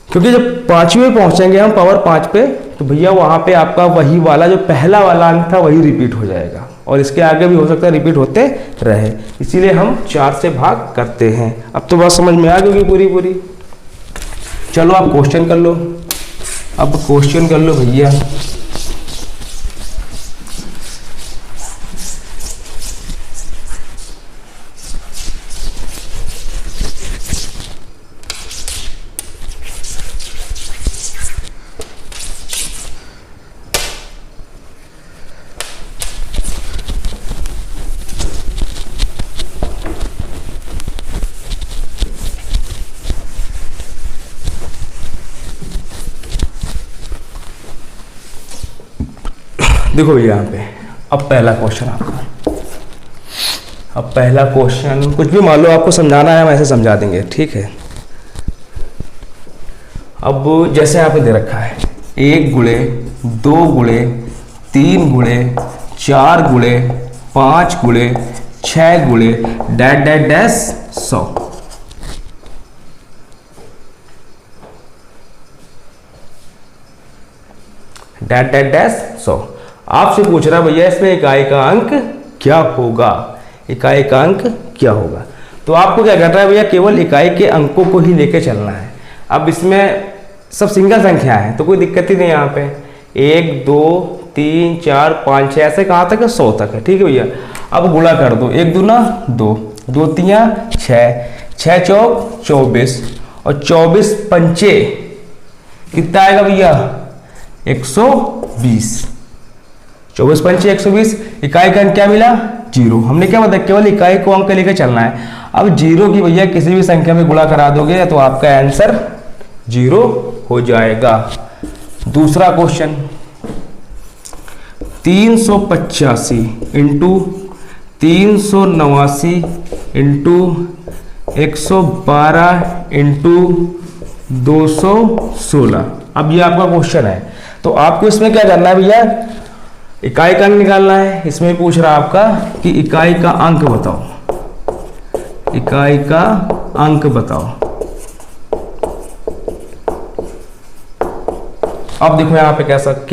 क्योंकि जब 5वें पहुंचेंगे हम पावर 5 पे, तो भैया वहां पे आपका वही वाला जो पहला वाला अंक था वही रिपीट हो जाएगा, और इसके आगे भी हो सकता है रिपीट होते रहे, इसीलिए हम 4 से भाग करते हैं। अब तो बात समझ में आ गई पूरी। चलो आप क्वेश्चन कर लो, अब क्वेश्चन कर लो भैया। देखो भैया यहाँ पे अब पहला क्वेश्चन आपका, अब पहला क्वेश्चन कुछ भी मान लो आपको समझाना है हम ऐसे समझा देंगे, ठीक है। अब जैसे यहाँ पे दे रखा है 1 गुणे 2 गुणे 3 गुणे 4 गुणे 5 गुणे 6 गुणे dash dash dash 100। Dash dash dash 100 आपसे पूछ रहा भैया इसमें इकाई का अंक क्या होगा, इकाई का अंक क्या होगा। तो आपको क्या करना है भैया, केवल इकाई के अंकों को ही लेके चलना है। अब इसमें सब सिंगल संख्या है तो कोई दिक्कत ही नहीं है यहाँ पे। 1 2 3 4 5 6 ऐसे कहाँ तक है, 100 तक है। ठीक है भैया, अब गुणा कर दो, 1 दूना 2, 2 तिया 6, 6 चौक 24 और 24 पंचे कितना आएगा भैया, 120। 24 पंचे 120। इकाई का अंक क्या मिला, 0। हमने क्या बताया, केवल इकाई को अंक लेकर चलना है। अब 0 की भैया किसी भी संख्या में गुणा करा दोगे तो आपका आंसर 0 हो जाएगा। दूसरा क्वेश्चन, 385 इंटू 389 इंटू 112 इंटू 216। अब ये आपका क्वेश्चन है, तो आपको इसमें क्या करना है भैया, इकाई का अंक निकालना है। इसमें पूछ रहा है आपका कि इकाई का अंक बताओ, इकाई का अंक बताओ। अब देखो यहाँ पे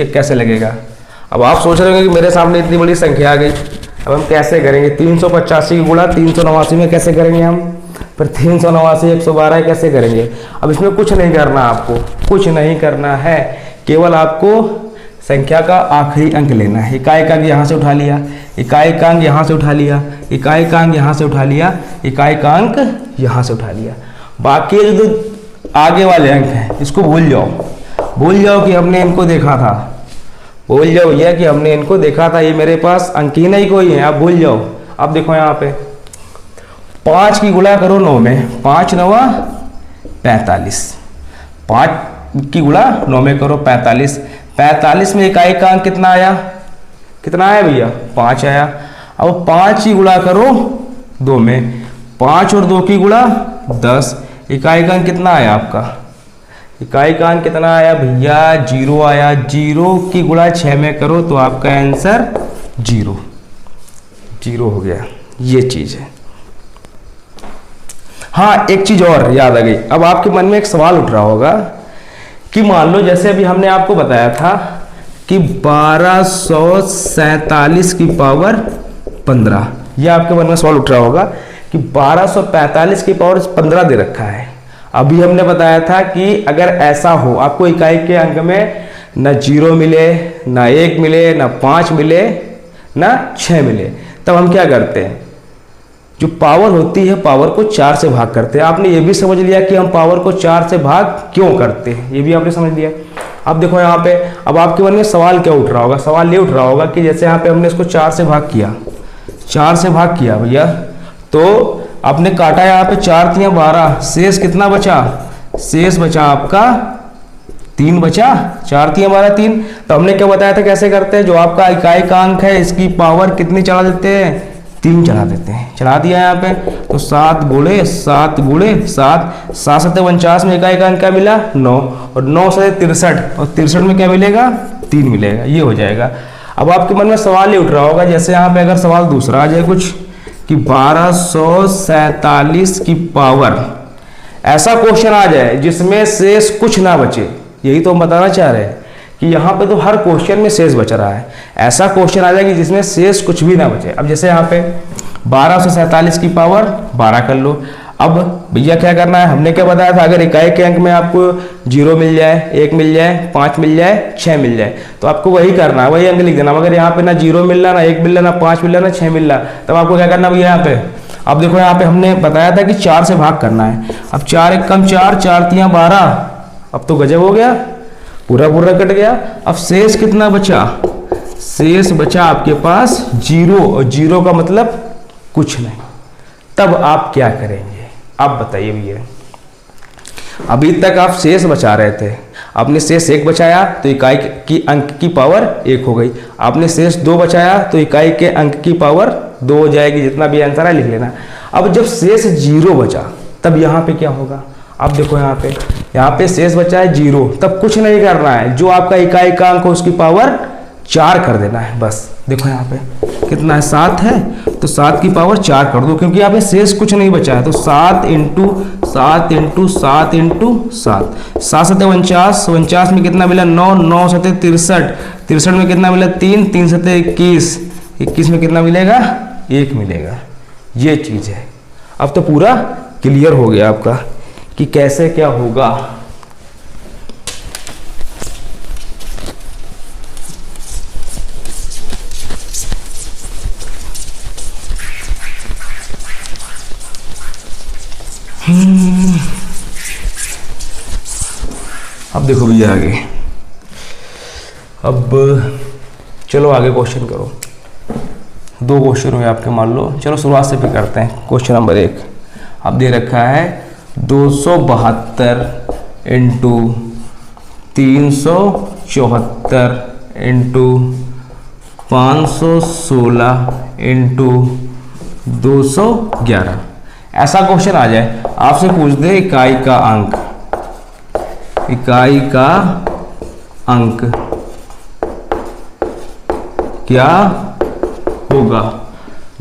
कैसे लगेगा। अब आप सोच रहे होंगे कि मेरे सामने इतनी बड़ी संख्या आ गई, अब हम कैसे करेंगे, 385 की गुणा 389 में कैसे करेंगे हम, फिर 389 112 कैसे करेंगे। अब इसमें कुछ नहीं करना, आपको कुछ नहीं करना है, केवल आपको संख्या का आखिरी अंक लेना है। इकाई का अंक यहाँ से उठा लिया, इकाई का अंक यहाँ से उठा लिया, इकाई का अंक यहाँ से उठा लिया, इकाई का अंक यहाँ से उठा लिया। बाकी जो आगे वाले अंक हैं इसको भूल जाओ, भूल जाओ कि हमने इनको देखा था, भूल जाओ भैया कि हमने इनको देखा था, ये मेरे पास अंक ही नहीं कोई है, आप भूल जाओ। अब देखो यहाँ पे 5 की गुणा करो 9 में, 5 9 45, 5 की गुणा 9 में करो 45, 45 में इकाई का अंक कितना आया, कितना आया भैया, 5 आया। अब 5 की गुणा करो 2 में, 5 और 2 की गुणा 10, इकाई का अंक कितना आया आपका, इकाई का अंक कितना आया भैया, 0 आया। 0 की गुणा 6 में करो तो आपका आंसर 0 हो गया। ये चीज है। हाँ, एक चीज और याद आ गई। अब आपके मन में एक सवाल उठ रहा होगा कि मान लो जैसे अभी हमने आपको बताया था कि 1247 की पावर 15, यह आपके मन में सवाल उठ रहा होगा कि 1245 की पावर 15 दे रखा है। अभी हमने बताया था कि अगर ऐसा हो, आपको इकाई के अंक में ना 0 मिले, ना 1 मिले, ना 5 मिले, ना 6 मिले, तब हम क्या करते हैं, जो पावर होती है पावर को 4 से भाग करते हैं। आपने ये भी समझ लिया कि हम पावर को 4 से भाग क्यों करते हैं, ये भी आपने समझ लिया। अब देखो यहाँ पे, अब आपके मन में सवाल क्या उठ रहा होगा, सवाल ये उठ रहा होगा कि जैसे यहाँ पे हमने इसको 4 से भाग किया, 4 से भाग किया भैया, तो आपने काटा यहाँ पे 4 तिया 12, शेष कितना बचा, शेष बचा आपका 3 बचा, 4 तिया 12 3। तो हमने क्या बताया था कैसे करते हैं, जो आपका इकाई का अंक है इसकी पावर कितनी चढ़ा देते हैं, 3 चढ़ा देते हैं। चढ़ा दिया यहाँ पे, तो 7 गुणे 7 गुणे 7, 7 7 49 में इकाई का अंक क्या मिला, 9, और 9 से 63, और 63 में क्या मिलेगा, 3 मिलेगा। ये हो जाएगा। अब आपके मन में सवाल ये उठ रहा होगा, जैसे यहाँ पे अगर सवाल दूसरा आ जाए कुछ कि 1247 की पावर, ऐसा क्वेश्चन आ जाए जिसमें शेष कुछ ना बचे, यही तो हम बताना चाह रहे हैं कि यहाँ पे तो हर क्वेश्चन में शेष बच रहा है। ऐसा क्वेश्चन आ जाएगा जिसमें शेष कुछ भी ना बचे। अब जैसे यहाँ पे 1247 की पावर 12 कर लो। अब भैया क्या करना है, हमने क्या बताया था, अगर इकाई के अंक में आपको 0 मिल जाए, 1 मिल जाए, 5 मिल जाए, 6 मिल जाए, तो आपको वही करना है, वही अंक लिख देना। अगर यहाँ पे ना 0 मिल रहा, ना 1 मिल रहा, ना 5 मिल रहा, ना 6 मिल रहा, तब आपको क्या करना भैया यहाँ पे। अब देखो यहाँ पे हमने बताया था कि 4 से भाग करना है। अब 4 1 कम 4, 4 तिया 12, अब तो गजब हो गया, पूरा पूरा कट गया। अब शेष कितना बचा, शेष बचा आपके पास 0, और 0 का मतलब कुछ नहीं। तब आप क्या करेंगे, आप बताइए भैया। अभी तक आप शेष बचा रहे थे, आपने शेष 1 बचाया तो इकाई की अंक की पावर 1 हो गई। आपने शेष 2 बचाया तो इकाई के अंक की पावर 2 हो जाएगी। जितना भी आंसर है लिख लेना। अब जब शेष 0 बचा तब यहाँ पे क्या होगा, अब देखो यहाँ पे शेष बचा है 0, तब कुछ नहीं करना है, जो आपका इकाई का अंक हो उसकी पावर 4 कर देना है बस। देखो यहाँ पे कितना है, 7 है, तो 7 की पावर 4 कर दो, क्योंकि यहाँ पे शेष कुछ नहीं बचा है। तो 7 इंटू 7 इंटू 7 इंटू 7, 7 7 49, 49 में कितना मिला 9, 9 7 63, 63 में कितना मिला 3, 3 7 21, 21 में कितना मिलेगा 1 मिलेगा। ये चीज़ है। अब तो पूरा क्लियर हो गया आपका कि कैसे क्या होगा। अब देखो भैया आगे, अब चलो आगे क्वेश्चन करो। 2 क्वेश्चन हुए आपके मान लो। चलो शुरुआत से फिर करते हैं। क्वेश्चन नंबर 1 अब दे रखा है 272 इंटू 374 इंटू 516 इंटू 211। ऐसा क्वेश्चन आ जाए, आपसे पूछ दे इकाई का अंक, इकाई का अंक क्या होगा।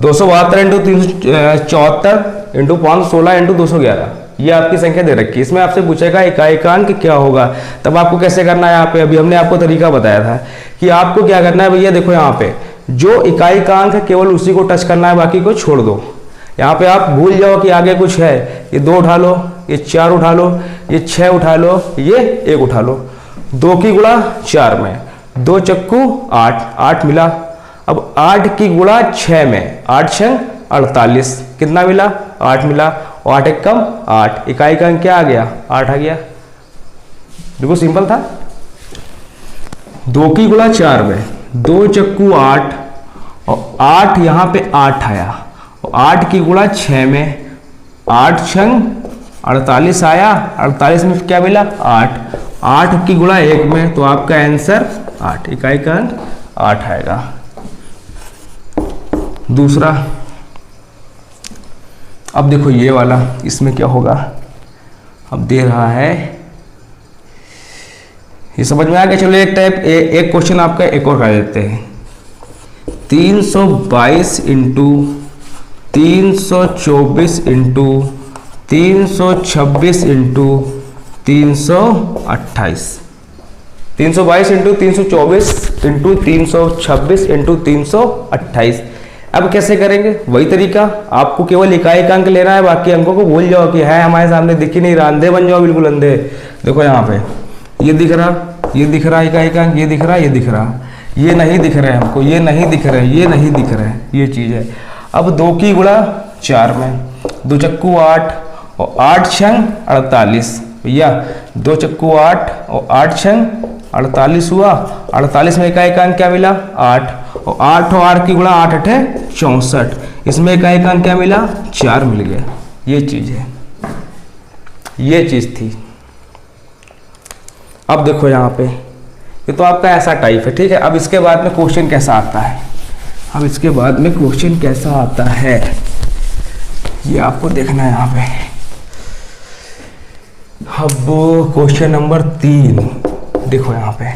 272 इंटू 374 इंटू 516 इंटू 211, ये आपकी संख्या दे रखी है। इसमें आपसे पूछेगा इकाई का अंक क्या होगा। तब आपको कैसे करना है, यहाँ पे अभी हमने आपको तरीका बताया था कि आपको क्या करना है भैया। देखो यहाँ पे जो इकाई का अंक है केवल उसी को टच करना है, बाकी को छोड़ दो। यहाँ पे आप भूल जाओ कि आगे कुछ है। ये 2 उठा लो, ये 4 उठा लो, ये 6 उठा लो, ये 1 उठा लो। 2 की गुणा 4 में 2 चक्कू 8, 8 मिला। अब 8 की गुणा 6 में 8 6 48, कितना मिला 8 मिला। और 8 एक कम 8, इकाई का अंक क्या आ गया 8 आ गया। देखो सिंपल था। 2 की गुणा 4 में 2 चक्कू 8 और 8 यहाँ पे 8 आया। और 8 की गुणा 6 में 8 6 48 आया। 48 में क्या मिला 8। 8 की गुणा 1 में तो आपका आंसर 8, इकाई का अंक 8 आएगा। दूसरा अब देखो ये वाला, इसमें क्या होगा। अब दे रहा है, ये समझ में आ गया। चलो एक क्वेश्चन आपका एक और कर देते हैं। 322 into 324 into 326 into 328। 322 into 324 into 326 into 328। अब कैसे करेंगे, वही तरीका। आपको केवल इकाई का अंक लेना है, बाकी अंकों को भूल जाओ कि है हमारे सामने, दिख ही नहीं रहा। अंधे बन जाओ, बिल्कुल अंधे। देखो यहाँ पे ये दिख रहा, ये दिख रहा इकाई का अंक, ये दिख रहा, ये दिख रहा। ये नहीं दिख रहा है हमको, ये नहीं दिख रहा है, ये नहीं दिख रहा है, ये चीज़ है। अब 2 की गुणा 4 में 2 चक्कू 8 और 8 6 48 भैया। 2 चक्कू 8 और 8 6 48 हुआ। 48 में इकाई का अंक क्या मिला 8। और 8 और 8 की गुणा 8 8 64, इसमें इकाई का अंक क्या मिला 4 मिल गया। ये चीज है, ये चीज थी। अब देखो यहाँ पे, ये तो आपका ऐसा टाइप है, ठीक है। अब इसके बाद में क्वेश्चन कैसा आता है, अब इसके बाद में क्वेश्चन कैसा आता है ये आपको देखना है यहाँ पे। अब क्वेश्चन नंबर 3 देखो यहाँ पे,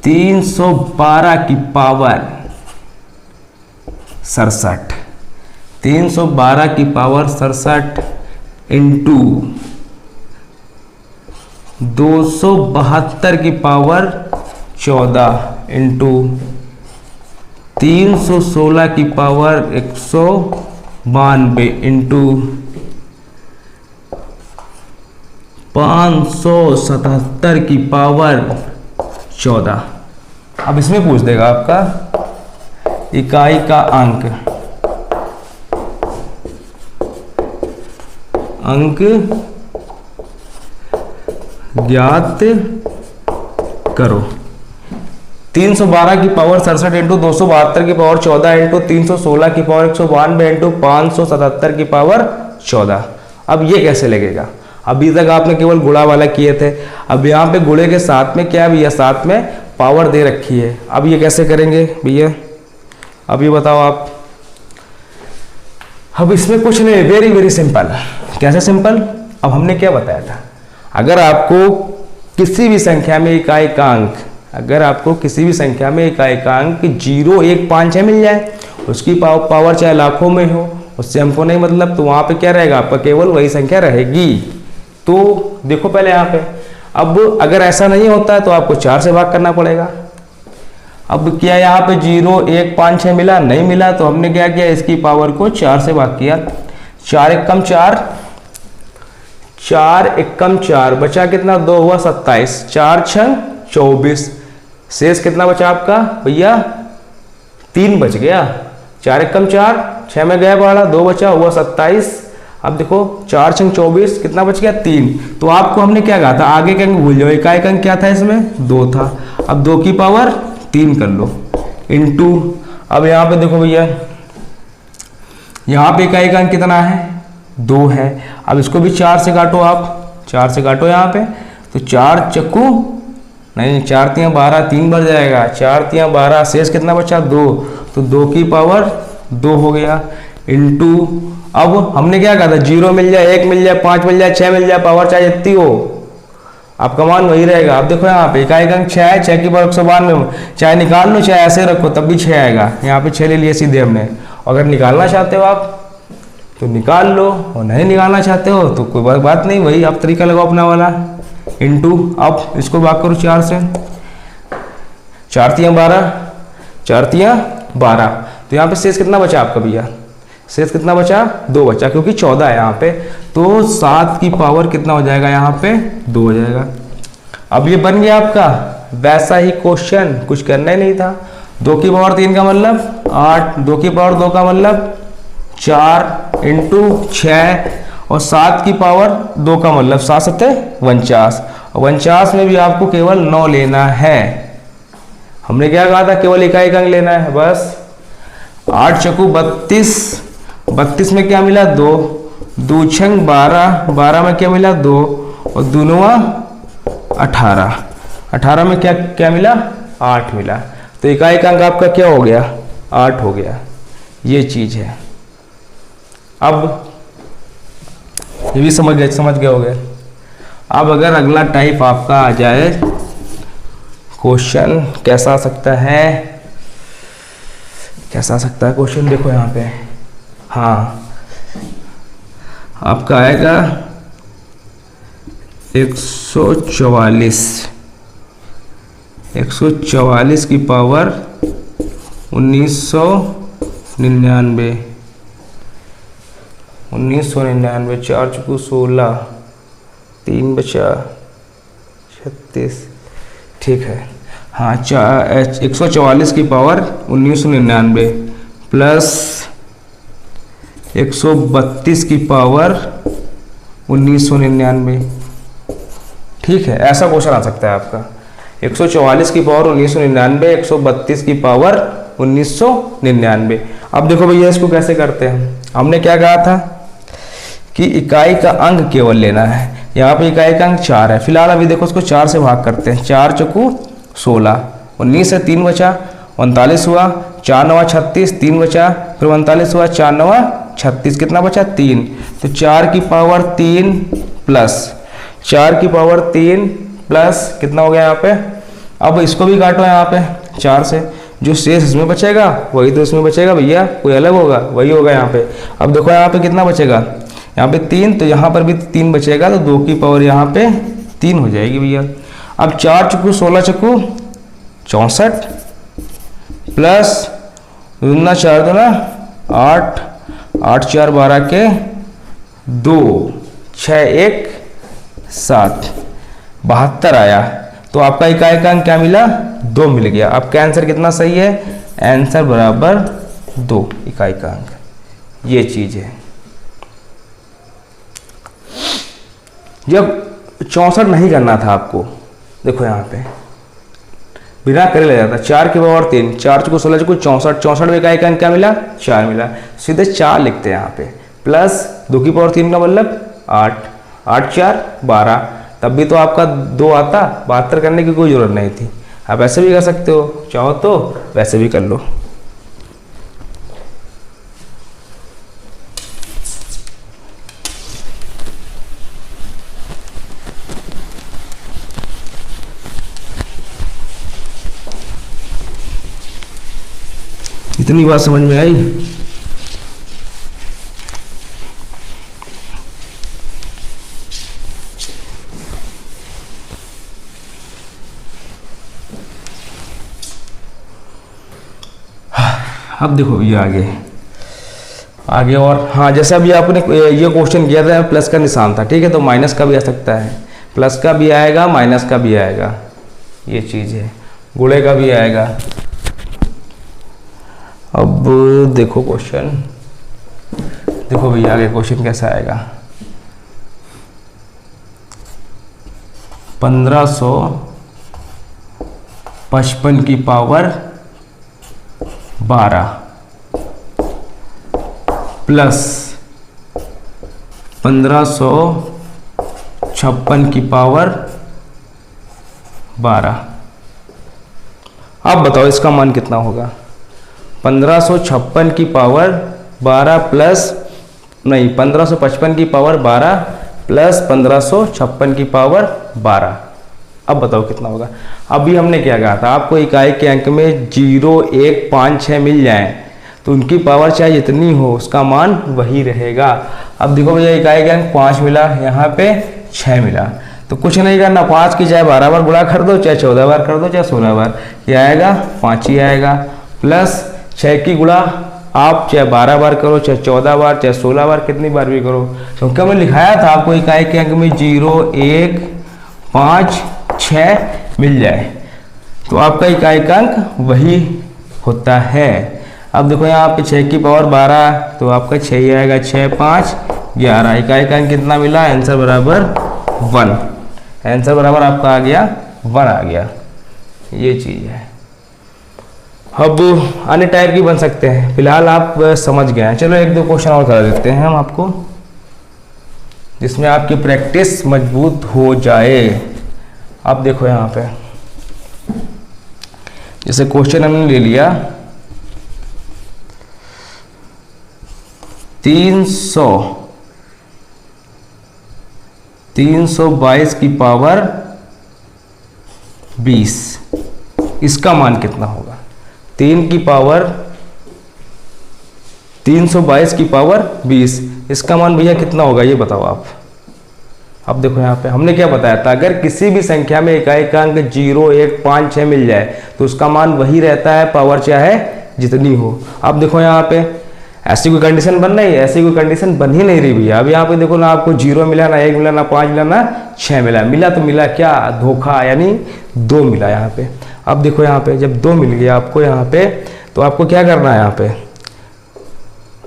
312 की पावर 67, 312 की पावर 67 इंटू 272 की पावर 14 इंटू 316 की पावर 192 इंटू 577 की पावर 14। अब इसमें पूछ देगा आपका इकाई का अंक, अंक ज्ञात करो। 312 की पावर 67 इंटू 272 की पावर 14 इंटू 316 की पावर 192 इंटू 577 की पावर 14। अब ये कैसे लगेगा, अभी तक आपने केवल गुणा वाला किए थे। अब यहाँ पे गुणे के साथ में क्या है भैया, साथ में पावर दे रखी है। अब ये कैसे करेंगे भैया, अब ये बताओ आप। अब इसमें कुछ नहीं, वेरी वेरी सिंपल। कैसे सिंपल, अब हमने क्या बताया था, अगर आपको किसी भी संख्या में इकाई का अंक, अगर आपको किसी भी संख्या में इकाई का अंक 0 1 5 6 मिल जाए, उसकी पावर चाहे लाखों में हो, उससे हमको नहीं मतलब, तो वहाँ पे क्या रहेगा आपका, केवल वही संख्या रहेगी। तो देखो पहले यहाँ पे, अब अगर ऐसा नहीं होता है तो आपको 4 से भाग करना पड़ेगा। अब क्या यहाँ पे 0 1 5 6 मिला, नहीं मिला, तो हमने क्या किया, इसकी पावर को 4 से भाग किया। 4 एकम 4, 4 एकम 4, बचा कितना, 2 हुआ 27, 4 छंग 24, शेष कितना बचा आपका भैया, 3 बच गया। 4 एकम 4, 6 में गया बाड़ा, 2 बचा, हुआ 27। अब देखो 4 छंग 24, कितना बच गया, 3। तो आपको हमने क्या कहा था, आगे का अंक भूल जाओ, इकाई का अंक क्या था इसमें, 2 था। अब 2 की पावर 3 कर लो इनटू, अब यहाँ पे देखो भैया, यहाँ पे इकाई का अंक कितना है, 2 है। अब इसको भी 4 से काटो, आप 4 से काटो यहाँ पे, तो 4 चक्कू नहीं, 4 तियाँ 12, 3 बढ़ जाएगा, 4 तियाँ 12, शेष कितना बचा, 2, तो 2 की पावर 2 हो गया इनटू। अब हमने क्या कहा था, 0 मिल जाए, 1 मिल जाए, 5 मिल जाए, 6 मिल जाए, पावर चाहे जितनी हो, आपका मान वही रहेगा। अब देखो यहाँ पे इकाई का अंक 6 है, 6 की पावर 192, चाहे निकाल लो चाहे ऐसे रखो तब भी 6 आएगा। यहाँ पे 6 ले लिए सीधे हमने। अगर निकालना चाहते हो आप तो निकाल लो, और नहीं निकालना चाहते हो तो कोई बात नहीं, वही आप तरीका लगाओ अपना वाला इनटू। अब इसको भाग करो 4 से, 4 तियाँ 12, 4 तियाँ 12, तो यहाँ पे शेष कितना बचा आपका भैया, शेष कितना बचा, 2 बचा, क्योंकि 14 है यहाँ पे, तो 7 की पावर कितना हो जाएगा, यहाँ पे 2 हो जाएगा। अब ये बन गया आपका वैसा ही क्वेश्चन, कुछ करना ही नहीं था। 2 की पावर 3 का मतलब 8, 2 की पावर 2 का मतलब 4 इंटू 6, और 7 की पावर 2 का मतलब 7 सत्ते 49, और 49 में भी आपको केवल 9 लेना है। हमने क्या कहा था, केवल इकाई का अंक लेना है बस। 8 चक्कू 32, 32 में क्या मिला, 2, 2 छंग 12, 12 में क्या मिला, 2, और 2 9 18, 18 में क्या क्या मिला, 8 मिला। तो इकाई का अंक आपका क्या हो गया, 8 हो गया। ये चीज है। अब ये भी समझ गए होगे। अब अगर अगला टाइप आपका आ जाए क्वेश्चन, कैसा आ सकता है, कैसा आ सकता है क्वेश्चन, देखो यहाँ पे, हाँ आपका आएगा 144, 144 की पावर 1999, 1999, 4 चुकू 16, 3 बचा 36, ठीक है। हाँ 144 की पावर 1999 प्लस 132 की पावर 1999, ठीक है। ऐसा क्वेश्चन आ सकता है आपका, 144 की पावर 1999, 132 की पावर 1999। अब देखो भैया इसको कैसे करते हैं, हमने क्या कहा था कि इकाई का अंक केवल लेना है। यहाँ पे इकाई का अंक 4 है, फिलहाल अभी देखो उसको 4 से भाग करते हैं। 4 चौकू 16, 19 से 3 बचा, 39 हुआ, 4 9 36, 3 बचा, फिर 39 हुआ, 4 9 36, कितना बचा, 3। तो 4 की पावर 3 प्लस 4 की पावर 3 प्लस कितना हो गया यहाँ पे। अब इसको भी काटो यहाँ पे 4 से, जो शेष इसमें बचेगा वही तो इसमें बचेगा भैया, कोई अलग होगा, वही होगा यहाँ पे। अब देखो यहाँ पे कितना बचेगा, यहाँ पे 3, तो यहाँ पर भी 3 बचेगा, तो 2 की पावर यहाँ पे 3 हो जाएगी भैया। अब 4 चक्कू 16 चक्कू 64 प्लस 2 4 2 8, 8 4 12 के 2, 6 1 7, 72 आया। तो आपका इकाई का अंक क्या मिला, 2 मिल गया। आपका आंसर कितना सही है, आंसर बराबर 2 इकाई का अंक। ये चीज है। जब 64 नहीं करना था आपको, देखो यहाँ पे बिना करे ले जाता, 4 की पावर 3, 4 चुको 16 चुको 64, 64 में इकाई का अंक क्या मिला, 4 मिला, सीधे 4 लिखते हैं यहाँ पे, प्लस 2 की पावर 3 का मतलब 8, 8 4 12, तब भी तो आपका 2 आता, 72 करने की कोई जरूरत नहीं थी। आप ऐसे भी कर सकते हो, चाहो तो वैसे भी कर लो। इतनी बात समझ में आई। अब देखो ये आगे आगे और हाँ, जैसे अभी आपने ये क्वेश्चन किया था प्लस का निशान था, ठीक है, तो माइनस का भी आ सकता है, प्लस का भी आएगा माइनस का भी आएगा, ये चीज़ है, गुणे का भी आएगा। अब देखो क्वेश्चन, देखो भैया आगे क्वेश्चन कैसा आएगा। 1555 की पावर 12 प्लस 1556 की पावर 12। अब बताओ इसका मान कितना होगा। 1556 की पावर 12 प्लस नहीं 1555 की पावर 12 प्लस 1556 की पावर 12। अब बताओ कितना होगा। अभी हमने क्या कहा था, आपको इकाई के अंक में 0, 1, 5, 6 मिल जाएं तो उनकी पावर चाहे जितनी हो उसका मान वही रहेगा। अब देखो भैया इकाई के अंक 5 मिला, यहाँ पे 6 मिला, तो कुछ नहीं करना, 5 की चाहे 12 बार गुणा कर दो, चाहे 14 बार कर दो, चाहे 16 बार, क्या आएगा 5 ही आएगा। प्लस 6 की गुणा आप चाहे 12 बार करो, चाहे 14 बार, चाहे 16 बार, कितनी बार भी करो, क्योंकि मैंने लिखाया था आपको इकाई के अंक में 0, 1, 5, 6 मिल जाए तो आपका इकाई का अंक वही होता है। अब देखो यहाँ पे 6 की पावर 12 तो आपका 6 ही आएगा, 6, 5, 11, इकाई का अंक कितना मिला, आंसर बराबर 1, आंसर बराबर आपका आ गया 1 आ गया, ये चीज़ है। अब अन्य टाइप की बन सकते हैं, फिलहाल आप समझ गए हैं। चलो 1-2 क्वेश्चन और करा देते हैं हम आपको, जिसमें आपकी प्रैक्टिस मजबूत हो जाए। अब देखो यहाँ पे जैसे क्वेश्चन हमने ले लिया 322 की पावर 20, इसका मान कितना होगा। 3 की पावर 322 की पावर 20, इसका मान भैया कितना होगा ये बताओ आप। अब देखो यहाँ पे हमने क्या बताया था, अगर किसी भी संख्या में इकाई का अंक 0, 1, 5, 6 मिल जाए तो उसका मान वही रहता है, पावर चाहे जितनी हो। अब देखो यहाँ पे ऐसी कोई कंडीशन बन रही है, ऐसी कोई कंडीशन बन ही नहीं रही भैया। अब यहाँ पे देखो ना, आपको 0 मिला, ना 1 मिला, ना 5 मिला, ना 6 मिला, मिला तो मिला क्या, धोखा, यानी 2 मिला यहाँ पे। अब देखो यहाँ पे जब 2 मिल गया आपको यहाँ पे, तो आपको क्या करना है यहाँ पे,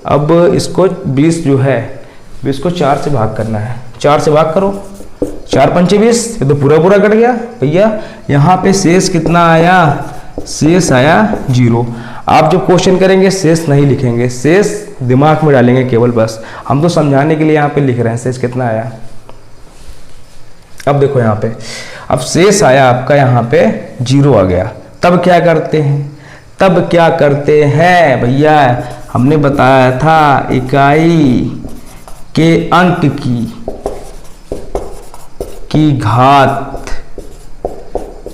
अब इसको 20 जो है 20 को 4 से भाग करना है, 4 से भाग करो, 4 पंचे 20, ये तो पूरा पूरा कट गया भैया। यहाँ पे शेष कितना आया, शेष आया 0। आप जब क्वेश्चन करेंगे शेष नहीं लिखेंगे, शेष दिमाग में डालेंगे केवल, बस हम तो समझाने के लिए यहाँ पे लिख रहे हैं शेष कितना आया। अब देखो यहाँ पे, अब शेष आया आपका यहाँ पे 0 आ गया। तब क्या करते हैं, तब क्या करते हैं भैया, हमने बताया था इकाई के अंक की घात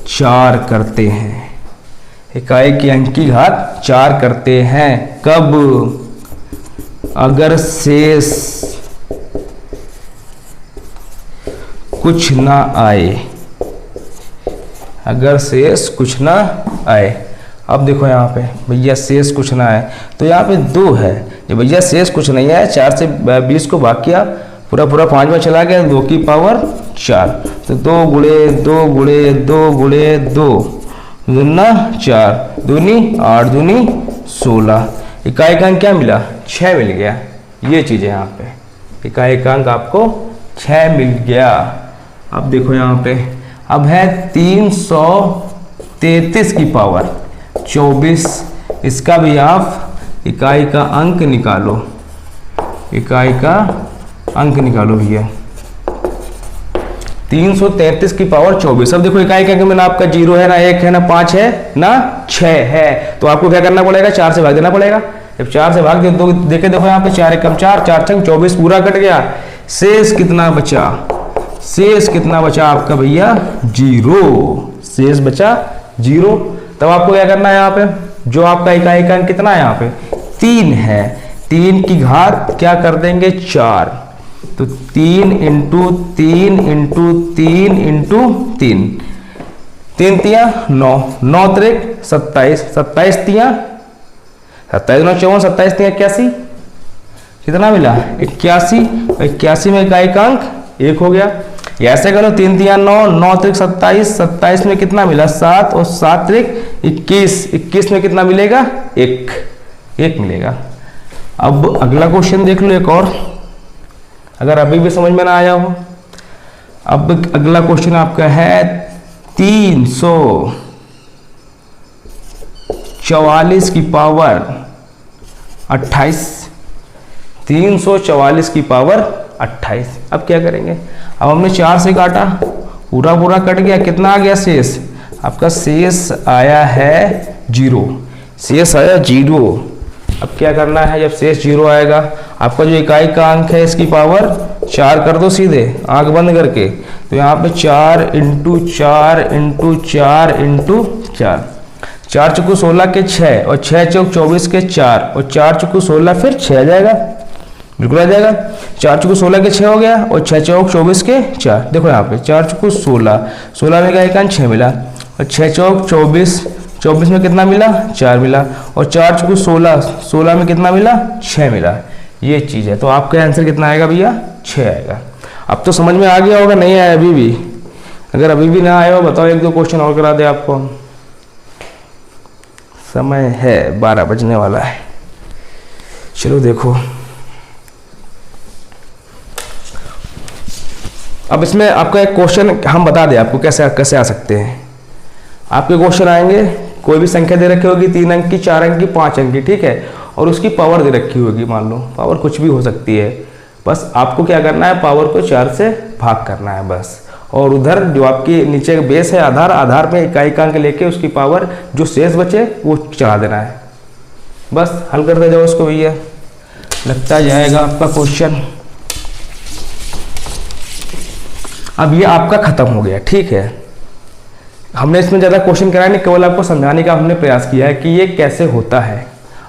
4 करते हैं, इकाई के अंक की घात 4 करते हैं। कब, अगर शेष कुछ ना आए, अगर शेष कुछ ना आए। अब देखो यहाँ पे भैया शेष कुछ ना आए तो यहाँ पे 2 है, जो भैया शेष कुछ नहीं है, 4 से 20 को भाग किया, पूरा पूरा 5 में चला गया, 2 की पावर 4, तो 2 गुणे 2 गुणे 2 गुणे 2 दूना 4, दूनी 8, दूनी 16, इकाई का अंक क्या मिला, 6 मिल गया। ये चीज़ है यहाँ पे, इकाई का अंक आपको 6 मिल गया। अब देखो यहाँ पे, अब है 333 की पावर 24, इसका भी आप इकाई का अंक निकालो, इकाई का अंक निकालो भैया। 333 की पावर 24। अब देखो इकाई के अंक में ना आपका 0 है, ना 1 है, ना 5 है, ना 6 है, तो आपको क्या करना पड़ेगा, 4 से भाग देना पड़ेगा। जब 4 से भाग दे तो देखे देखो यहाँ पे 4 एकम 4, 4 छंग 24 पूरा कट गया। शेष कितना बचा, शेष कितना बचा आपका भैया 0, शेष बचा 0। तब आपको क्या करना है यहाँ पे, जो आपका इकाई का अंक कितना है यहाँ पे 3 है, 3 की घात क्या कर देंगे 4, तो 3 इंटू 3 इंटू 3 इंटू 3, 3 तिया 9, 9 त्रिक 27, 27 तिया 27 9 54, 27 3 81, कितना मिला 81। 81 में इकाइकांक 1 हो गया। या ऐसे करो 3 3 9, 9 3 27, 27 में कितना मिला 7 और 7 3 21, 21 में कितना मिलेगा 1 मिलेगा। अब अगला क्वेश्चन देख लो एक और, अगर अभी भी समझ में ना आया हो। अब अगला क्वेश्चन आपका है 344 की पावर 28, 344 की पावर 28। अब क्या करेंगे, अब हमने 4 से काटा, पूरा पूरा कट गया, कितना आ गया शेष, आपका शेष आया है 0, शेष आया 0। अब क्या करना है, जब शेष 0 आएगा, आपका जो इकाई का अंक है इसकी पावर 4 कर दो सीधे आंख बंद करके, तो यहाँ पे 4 इंटू 4 इंटू 4 इंटू 4, 4 चौको 16 के 6 और 6 चौक 24 के 4 और 4 चौको 16 फिर 6 आ जाएगा, बिल्कुल आ जाएगा। 4 चौको 16 के 6 हो गया और 6 चौक 24 के 4। देखो यहाँ पे 4 चौको 16, 16 में इकाई का अंक 6 मिला और 6 चौक 24, 24 में कितना मिला 4 मिला और 4 चौको 16, 16 में कितना मिला 6 मिला। ये चीज़ है, तो आपका आंसर कितना आएगा भैया 6 आएगा। अब तो समझ में आ गया होगा, नहीं आया अभी भी, अगर अभी भी ना आया हो बताओ, 1 2 क्वेश्चन और करा दे आपको। समय है 12 बजने वाला है, चलो देखो। अब इसमें आपका एक क्वेश्चन हम बता दें आपको कैसे आ सकते हैं। आपके क्वेश्चन आएंगे, कोई भी संख्या दे रखी होगी 3 अंक की, 4 अंक की, 5 अंक की, ठीक है, और उसकी पावर दे रखी होगी, मान लो पावर कुछ भी हो सकती है, बस आपको क्या करना है, पावर को 4 से भाग करना है बस। और उधर जो आपकी नीचे बेस है आधार, आधार में इकाइकांक लेके उसकी पावर जो शेष बचे वो चढ़ा देना है, बस हल करते जाओ उसको भैया, लगता जाएगा आपका क्वेश्चन। अब ये आपका खत्म हो गया, ठीक है। हमने इसमें ज़्यादा क्वेश्चन कराया नहीं, केवल आपको समझाने का हमने प्रयास किया है कि ये कैसे होता है।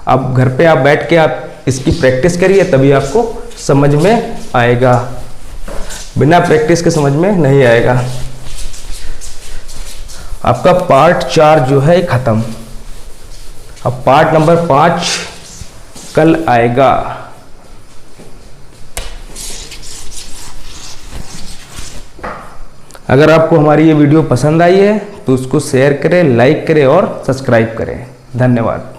अब घर पे आप बैठ के आप इसकी प्रैक्टिस करिए, तभी आपको समझ में आएगा, बिना प्रैक्टिस के समझ में नहीं आएगा। आपका पार्ट 4 जो है खत्म, अब पार्ट नंबर 5 कल आएगा। अगर आपको हमारी ये वीडियो पसंद आई है तो उसको शेयर करें, लाइक करें और सब्सक्राइब करें। धन्यवाद।